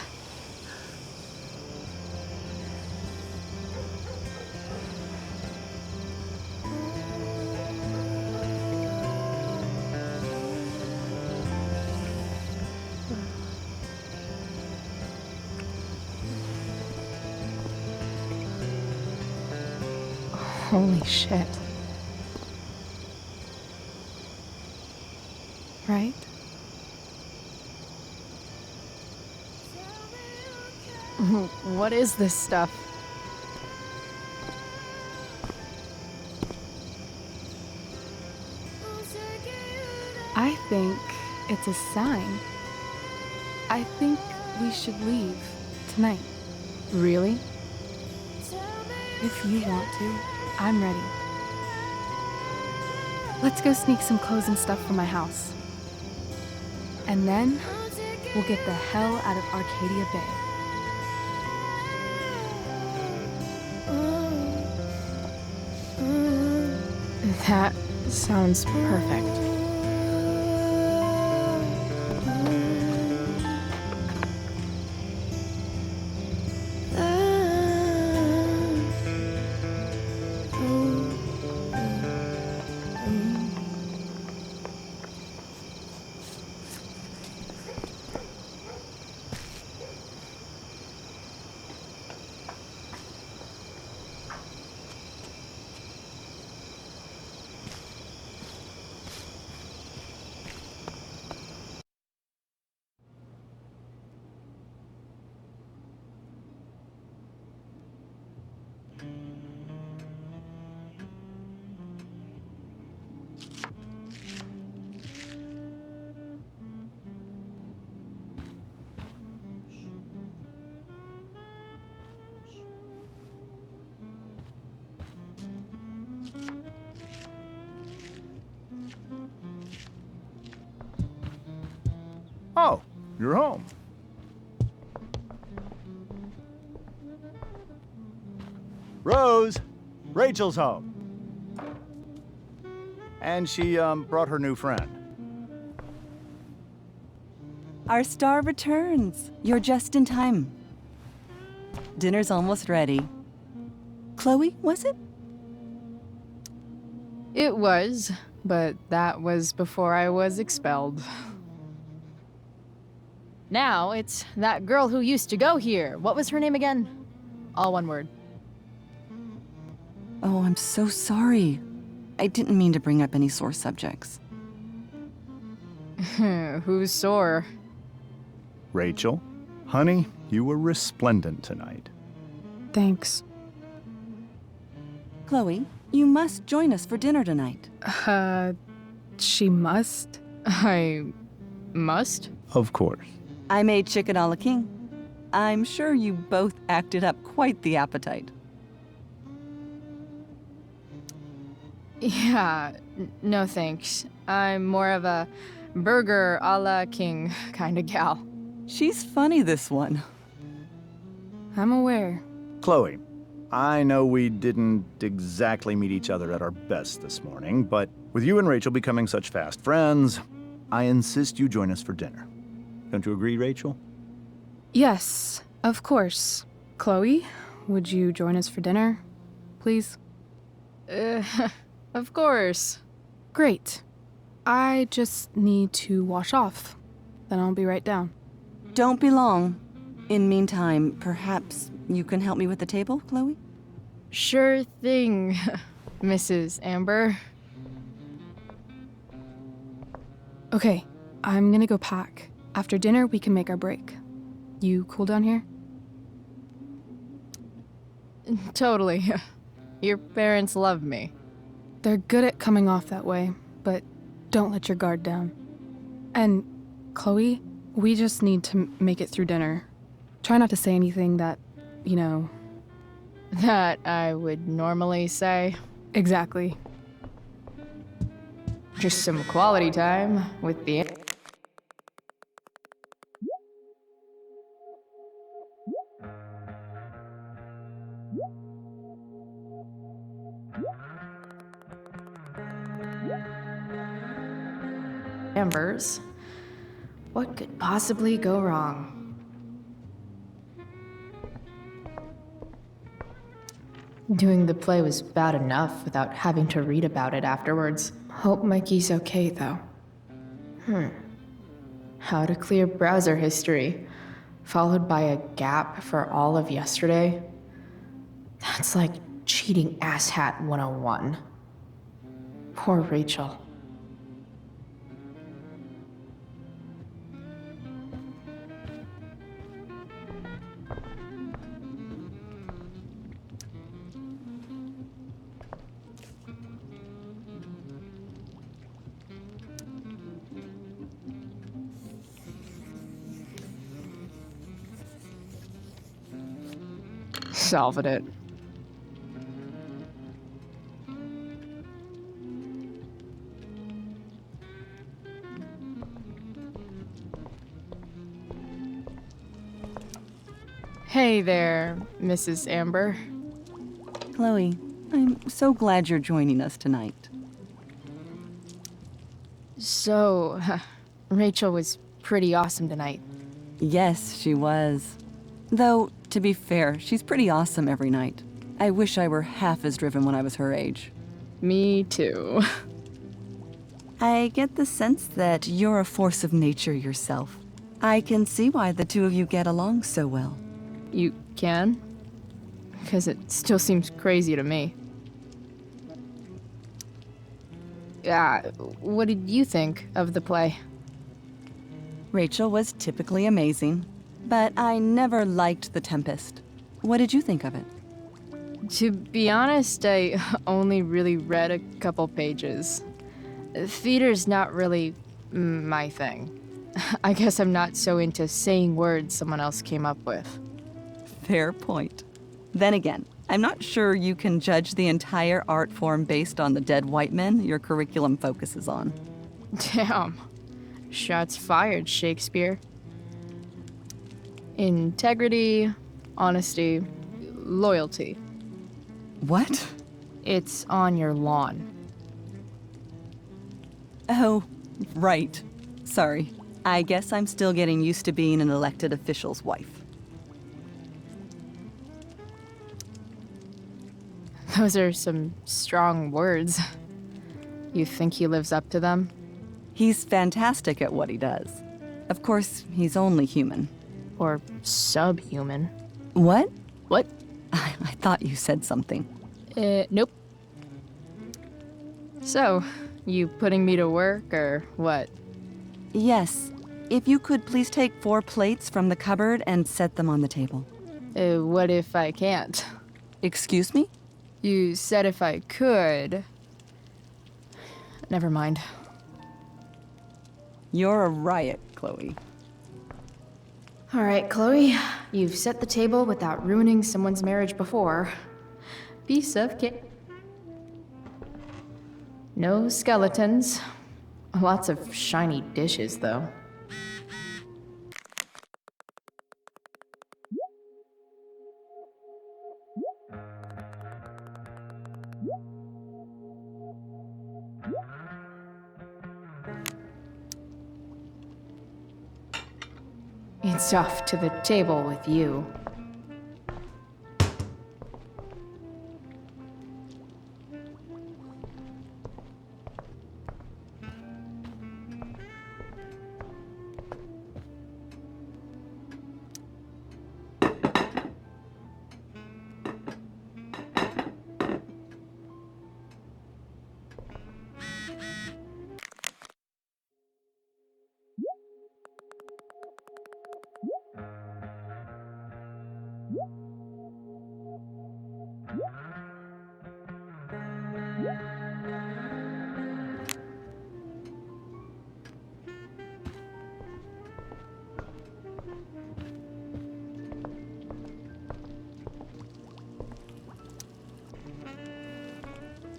Holy shit. Right? What is this stuff? I think it's a sign. I think we should leave tonight. Really? If you want to, I'm ready. Let's go sneak some clothes and stuff from my house. And then we'll get the hell out of Arcadia Bay. That sounds perfect. Oh, you're home. Rose, Rachel's home. And she, brought her new friend. Our star returns. You're just in time. Dinner's almost ready. Chloe, was it? It was, but that was before I was expelled. Now it's that girl who used to go here. What was her name again? All one word. Oh, I'm so sorry. I didn't mean to bring up any sore subjects. Who's sore? Rachel, honey, you were resplendent tonight. Thanks. Chloe, you must join us for dinner tonight. She must? I must? Of course. I made chicken a la king. I'm sure you both acted up quite the appetite. Yeah, no thanks. I'm more of a burger a la king kind of gal. She's funny, this one. I'm aware. Chloe, I know we didn't exactly meet each other at our best this morning, but with you and Rachel becoming such fast friends, I insist you join us for dinner. Don't you agree, Rachel? Yes, of course. Chloe, would you join us for dinner, please? Of course. Great. I just need to wash off. Then I'll be right down. Don't be long. In meantime, perhaps you can help me with the table, Chloe? Sure thing, Mrs. Amber. Okay, I'm gonna go pack. After dinner, we can make our break. You cool down here? Totally. Your parents love me. They're good at coming off that way, but don't let your guard down. And, Chloe, we just need to make it through dinner. Try not to say anything that, you know... That I would normally say. Exactly. Just some quality time with the... Ambers. What could possibly go wrong? Doing the play was bad enough without having to read about it afterwards. Hope Mikey's okay, though. How to clear browser history, followed by a gap for all of yesterday? That's like cheating asshat 101. Poor Rachel. Salvin it. Hey there, Mrs. Amber. Chloe, I'm so glad you're joining us tonight. So, Rachel was pretty awesome tonight. Yes, she was. Though, to be fair, she's pretty awesome every night. I wish I were half as driven when I was her age. Me too. I get the sense that you're a force of nature yourself. I can see why the two of you get along so well. You can? Because it still seems crazy to me. What did you think of the play? Rachel was typically amazing, but I never liked The Tempest. What did you think of it? To be honest, I only really read a couple pages. Theater's not really my thing. I guess I'm not so into saying words someone else came up with. Fair point. Then again, I'm not sure you can judge the entire art form based on the dead white men your curriculum focuses on. Damn. Shots fired, Shakespeare. Integrity, honesty, loyalty. What? It's on your lawn. Oh, right. Sorry. I guess I'm still getting used to being an elected official's wife. Those are some strong words. You think he lives up to them? He's fantastic at what he does. Of course, he's only human. Or subhuman. What? What? I thought you said something. Nope. So, you putting me to work, or what? Yes. If you could please take 4 plates from the cupboard and set them on the table. What if I can't? Excuse me? You said if I could. Never mind. You're a riot, Chloe. All right, Chloe. You've set the table without ruining someone's marriage before. Piece of cake. No skeletons. Lots of shiny dishes, though. It's off to the table with you.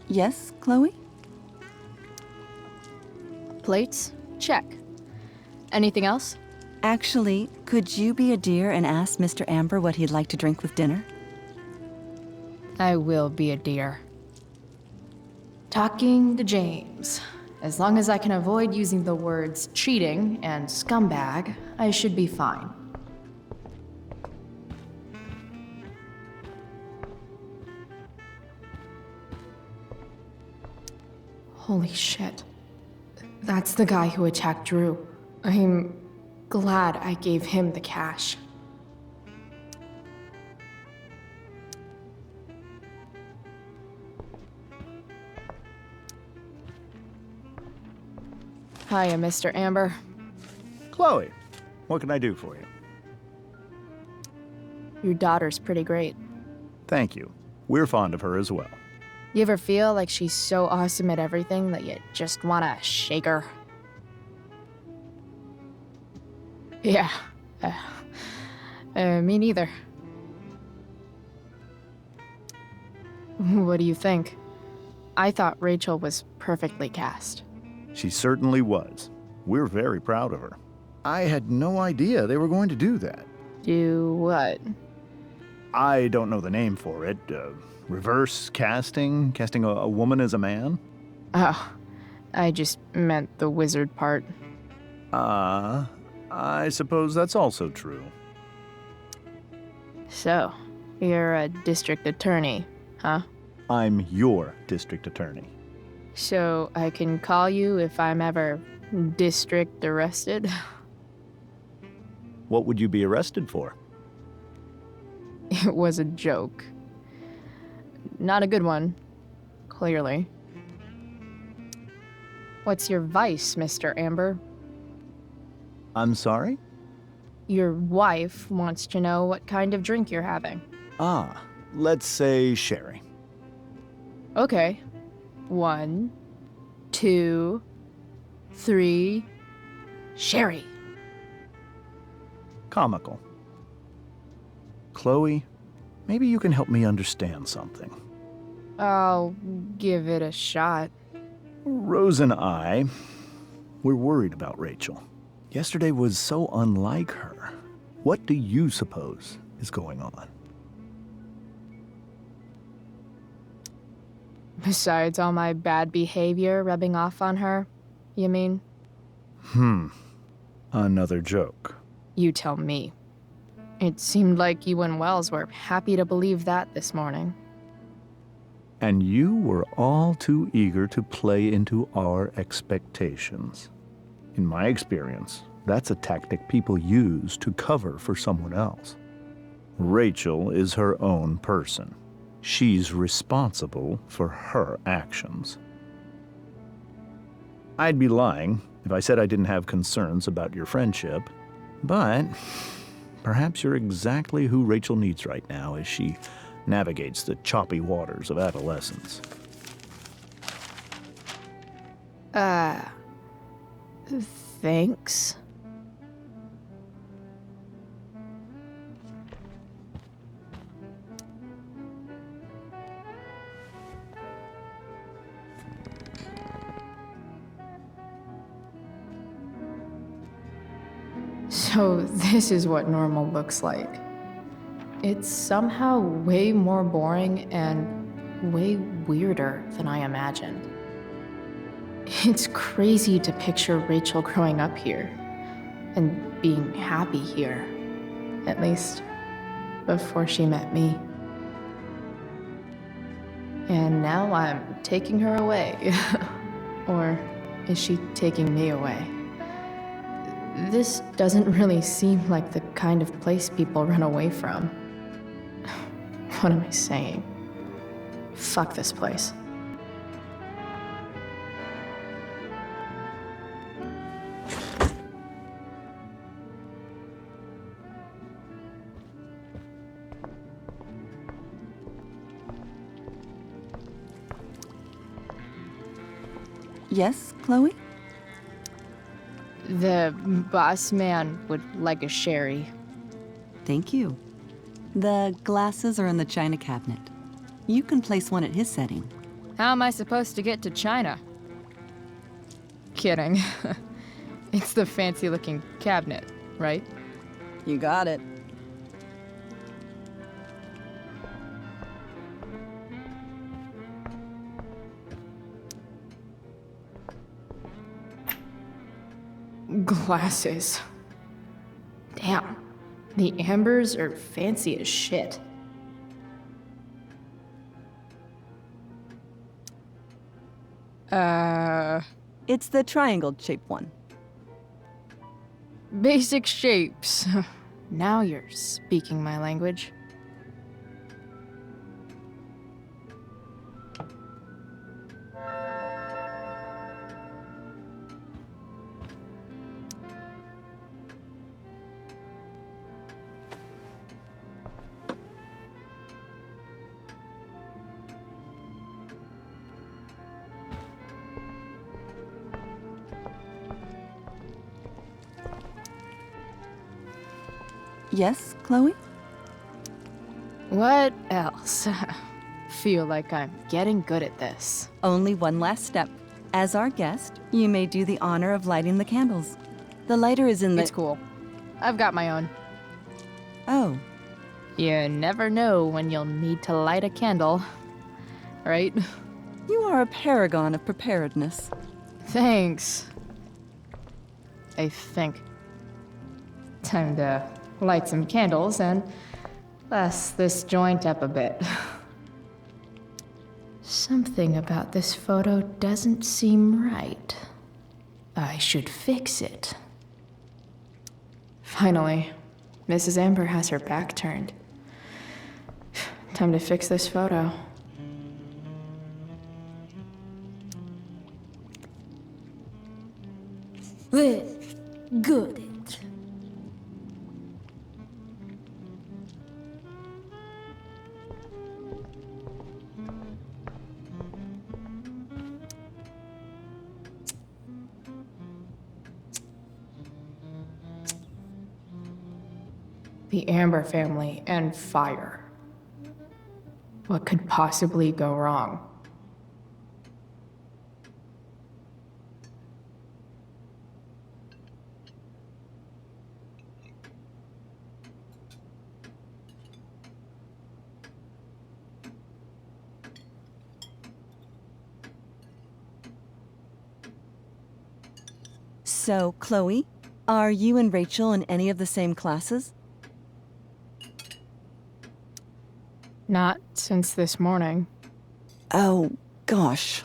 Yes, Chloe? Plates? Check. Anything else? Actually, could you be a dear and ask Mr. Amber what he'd like to drink with dinner? I will be a dear. Talking to James. As long as I can avoid using the words cheating and scumbag, I should be fine. Holy shit. That's the guy who attacked Drew. I'm glad I gave him the cash. Hiya, Mr. Amber. Chloe, what can I do for you? Your daughter's pretty great. Thank you. We're fond of her as well. You ever feel like she's so awesome at everything that you just wanna shake her? Yeah. Me neither. What do you think? I thought Rachel was perfectly cast. She certainly was. We're very proud of her. I had no idea they were going to do that. Do what? I don't know the name for it. Reverse casting? Casting a woman as a man? Oh, I just meant the wizard part. I suppose that's also true. So, you're a district attorney, huh? I'm your district attorney. So I can call you if I'm ever district arrested? What would you be arrested for? It was a joke. Not a good one, clearly. What's your vice, Mr. Amber? I'm sorry? Your wife wants to know what kind of drink you're having. Ah, let's say sherry. Okay. 1, 2, 3. Sherry. Comical. Chloe, maybe you can help me understand something. I'll give it a shot. Rose and I, we're worried about Rachel. Yesterday was so unlike her. What do you suppose is going on? Besides all my bad behavior rubbing off on her, you mean? Another joke. You tell me. It seemed like you and Wells were happy to believe that this morning. And you were all too eager to play into our expectations. In my experience, that's a tactic people use to cover for someone else. Rachel is her own person. She's responsible for her actions. I'd be lying if I said I didn't have concerns about your friendship, but perhaps you're exactly who Rachel needs right now as she navigates the choppy waters of adolescence. Thanks. So this is what normal looks like. It's somehow way more boring and way weirder than I imagined. It's crazy to picture Rachel growing up here and being happy here, at least before she met me. And now I'm taking her away. Or is she taking me away? This doesn't really seem like the kind of place people run away from. What am I saying? Fuck this place. Yes, Chloe? The boss man would like a sherry. Thank you. The glasses are in the china cabinet. You can place one at his setting. How am I supposed to get to China? Kidding. It's the fancy-looking cabinet, right? You got it. Glasses. Damn. The ambers are fancy as shit. It's the triangle-shaped one. Basic shapes. Now you're speaking my language. Yes, Chloe? What else? Feel like I'm getting good at this. Only one last step. As our guest, you may do the honor of lighting the candles. The lighter is in the— It's cool. I've got my own. Oh. You never know when you'll need to light a candle, right? You are a paragon of preparedness. Thanks. I think. Time to light some candles and bless this joint up a bit. Something about this photo doesn't seem right. I should fix it. Finally, Mrs. Amber has her back turned. Time to fix this photo. Good. The Amber family and fire. What could possibly go wrong? So, Chloe, are you and Rachel in any of the same classes? Not since this morning. Oh, gosh.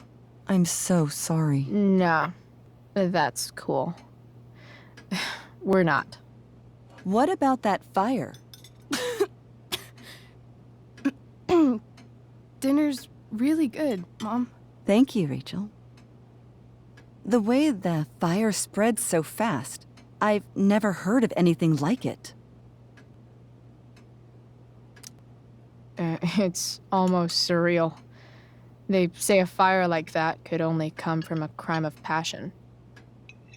I'm so sorry. Nah, that's cool. We're not. What about that fire? Dinner's really good, Mom. Thank you, Rachel. The way the fire spread so fast, I've never heard of anything like it. It's almost surreal. They say a fire like that could only come from a crime of passion.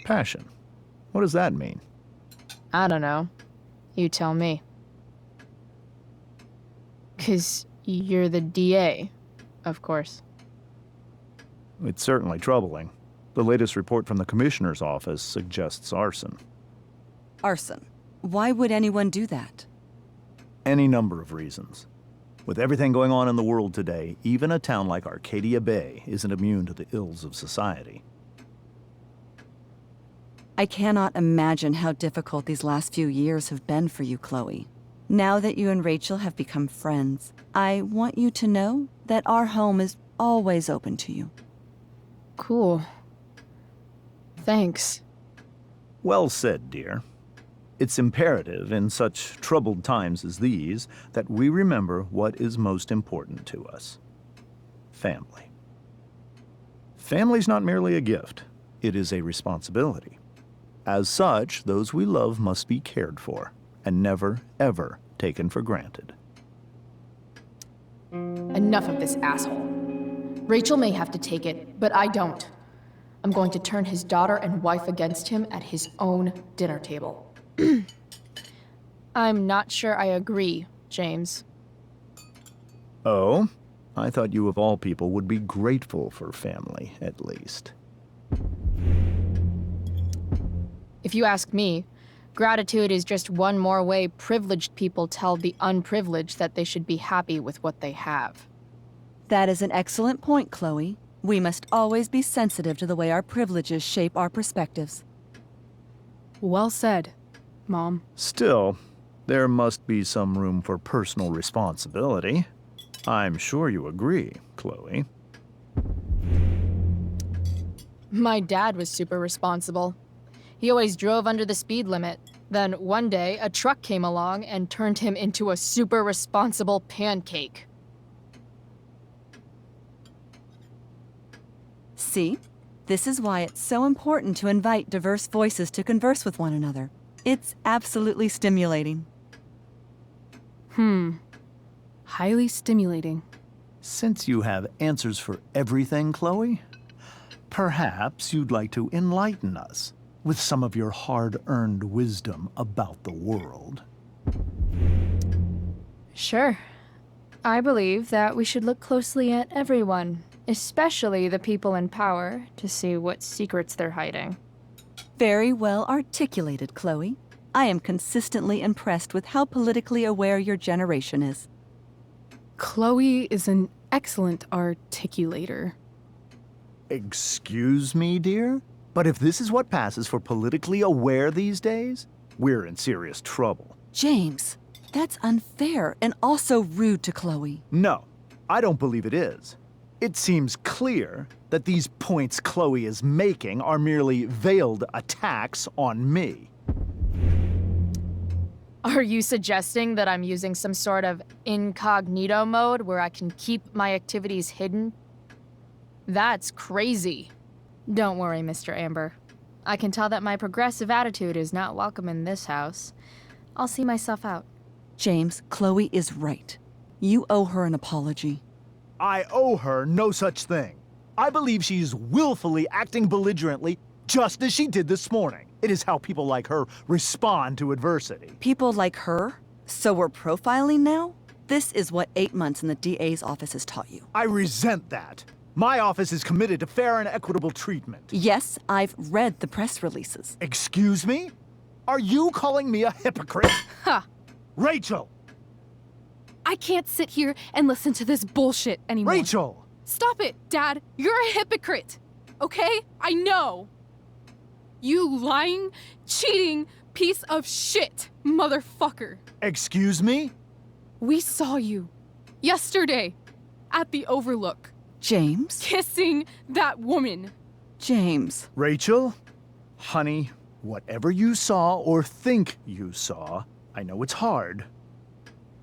Passion? What does that mean? I don't know. You tell me. 'Cause you're the DA, of course. It's certainly troubling. The latest report from the Commissioner's office suggests arson. Arson? Why would anyone do that? Any number of reasons. With everything going on in the world today, even a town like Arcadia Bay isn't immune to the ills of society. I cannot imagine how difficult these last few years have been for you, Chloe. Now that you and Rachel have become friends, I want you to know that our home is always open to you. Cool. Thanks. Well said, dear. It's imperative in such troubled times as these that we remember what is most important to us. Family. Family's not merely a gift, it is a responsibility. As such, those we love must be cared for and never, ever taken for granted. Enough of this asshole. Rachel may have to take it, but I don't. I'm going to turn his daughter and wife against him at his own dinner table. I'm not sure I agree, James. Oh? I thought you of all people would be grateful for family, at least. If you ask me, gratitude is just one more way privileged people tell the unprivileged that they should be happy with what they have. That is an excellent point, Chloe. We must always be sensitive to the way our privileges shape our perspectives. Well said, Mom. Still, there must be some room for personal responsibility. I'm sure you agree, Chloe. My dad was super responsible. He always drove under the speed limit. Then one day, a truck came along and turned him into a super responsible pancake. See? This is why it's so important to invite diverse voices to converse with one another. It's absolutely stimulating. Highly stimulating. Since you have answers for everything, Chloe, perhaps you'd like to enlighten us with some of your hard-earned wisdom about the world. Sure. I believe that we should look closely at everyone, especially the people in power, to see what secrets they're hiding. Very well articulated, Chloe. I am consistently impressed with how politically aware your generation is. Chloe is an excellent articulator. Excuse me, dear? But if this is what passes for politically aware these days, we're in serious trouble. James, that's unfair and also rude to Chloe. No, I don't believe it is. It seems clear that these points Chloe is making are merely veiled attacks on me. Are you suggesting that I'm using some sort of incognito mode where I can keep my activities hidden? That's crazy. Don't worry, Mr. Amber. I can tell that my progressive attitude is not welcome in this house. I'll see myself out. James, Chloe is right. You owe her an apology. I owe her no such thing. I believe she's willfully acting belligerently just as she did this morning. It is how people like her respond to adversity. People like her? So we're profiling now? This is what 8 months in the DA's office has taught you. I resent that. My office is committed to fair and equitable treatment. Yes, I've read the press releases. Excuse me? Are you calling me a hypocrite? Ha! Rachel! I can't sit here and listen to this bullshit anymore. Rachel! Stop it, Dad. You're a hypocrite. Okay? I know. You lying, cheating piece of shit, motherfucker. Excuse me? We saw you yesterday at the Overlook. James? Kissing that woman. James. Rachel? Honey, whatever you saw or think you saw, I know it's hard,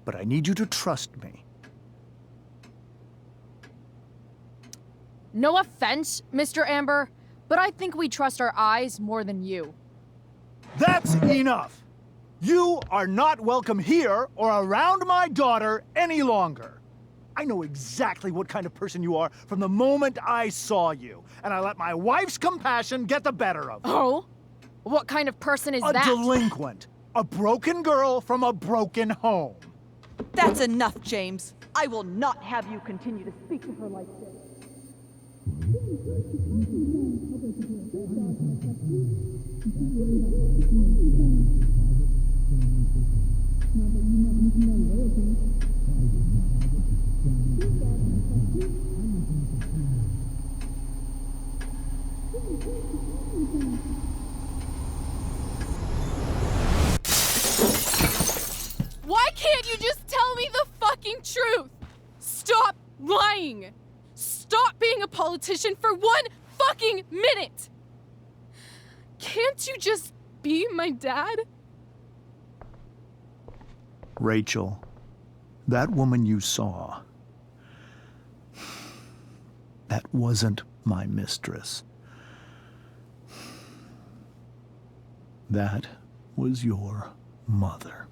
but I need you to trust me. No offense, Mr. Amber, but I think we trust our eyes more than you. That's enough! You are not welcome here or around my daughter any longer. I know exactly what kind of person you are from the moment I saw you, and I let my wife's compassion get the better of me. Oh? What kind of person is that? A delinquent. A broken girl from a broken home. That's enough, James. I will not have you continue to speak to her like this. Why can't you just tell me the fucking truth? Stop lying. Stop being a politician for 1 fucking minute. Can't you just be my dad? Rachel, that woman you saw, that wasn't my mistress. That was your mother.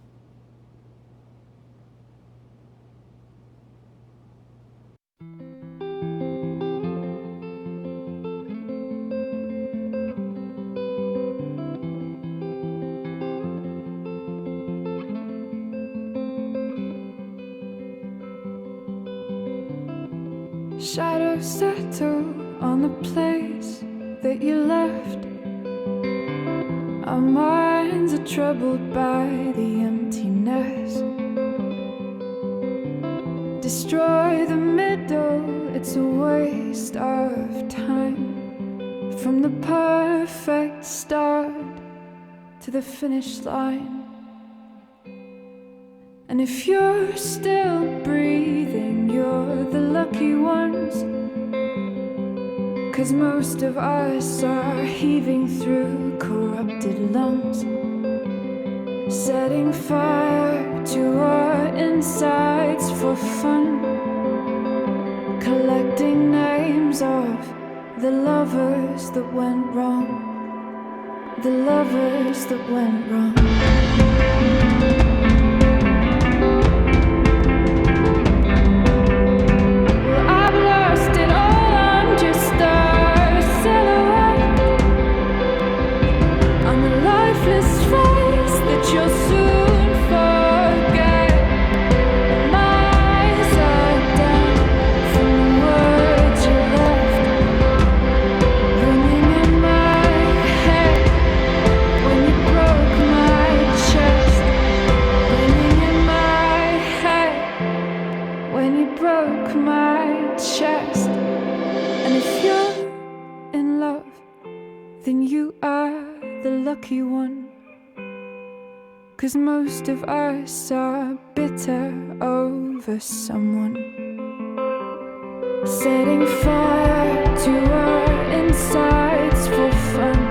Shadows settle on the place that you left. Our minds are troubled by the emptiness. Destroy the middle, it's a waste of time. From the perfect start to the finish line. And if you're still breathing, you're the lucky ones. 'Cause most of us are heaving through corrupted lungs, setting fire to our insides for fun, collecting names of the lovers that went wrong, the lovers that went wrong. You'll soon forget. My eyes are down from the words you left, ringing in my head when you broke my chest, ringing in my head when you broke my chest. And if you're in love, then you are the lucky one. 'Cause most of us are bitter over someone, setting fire to our insides for fun,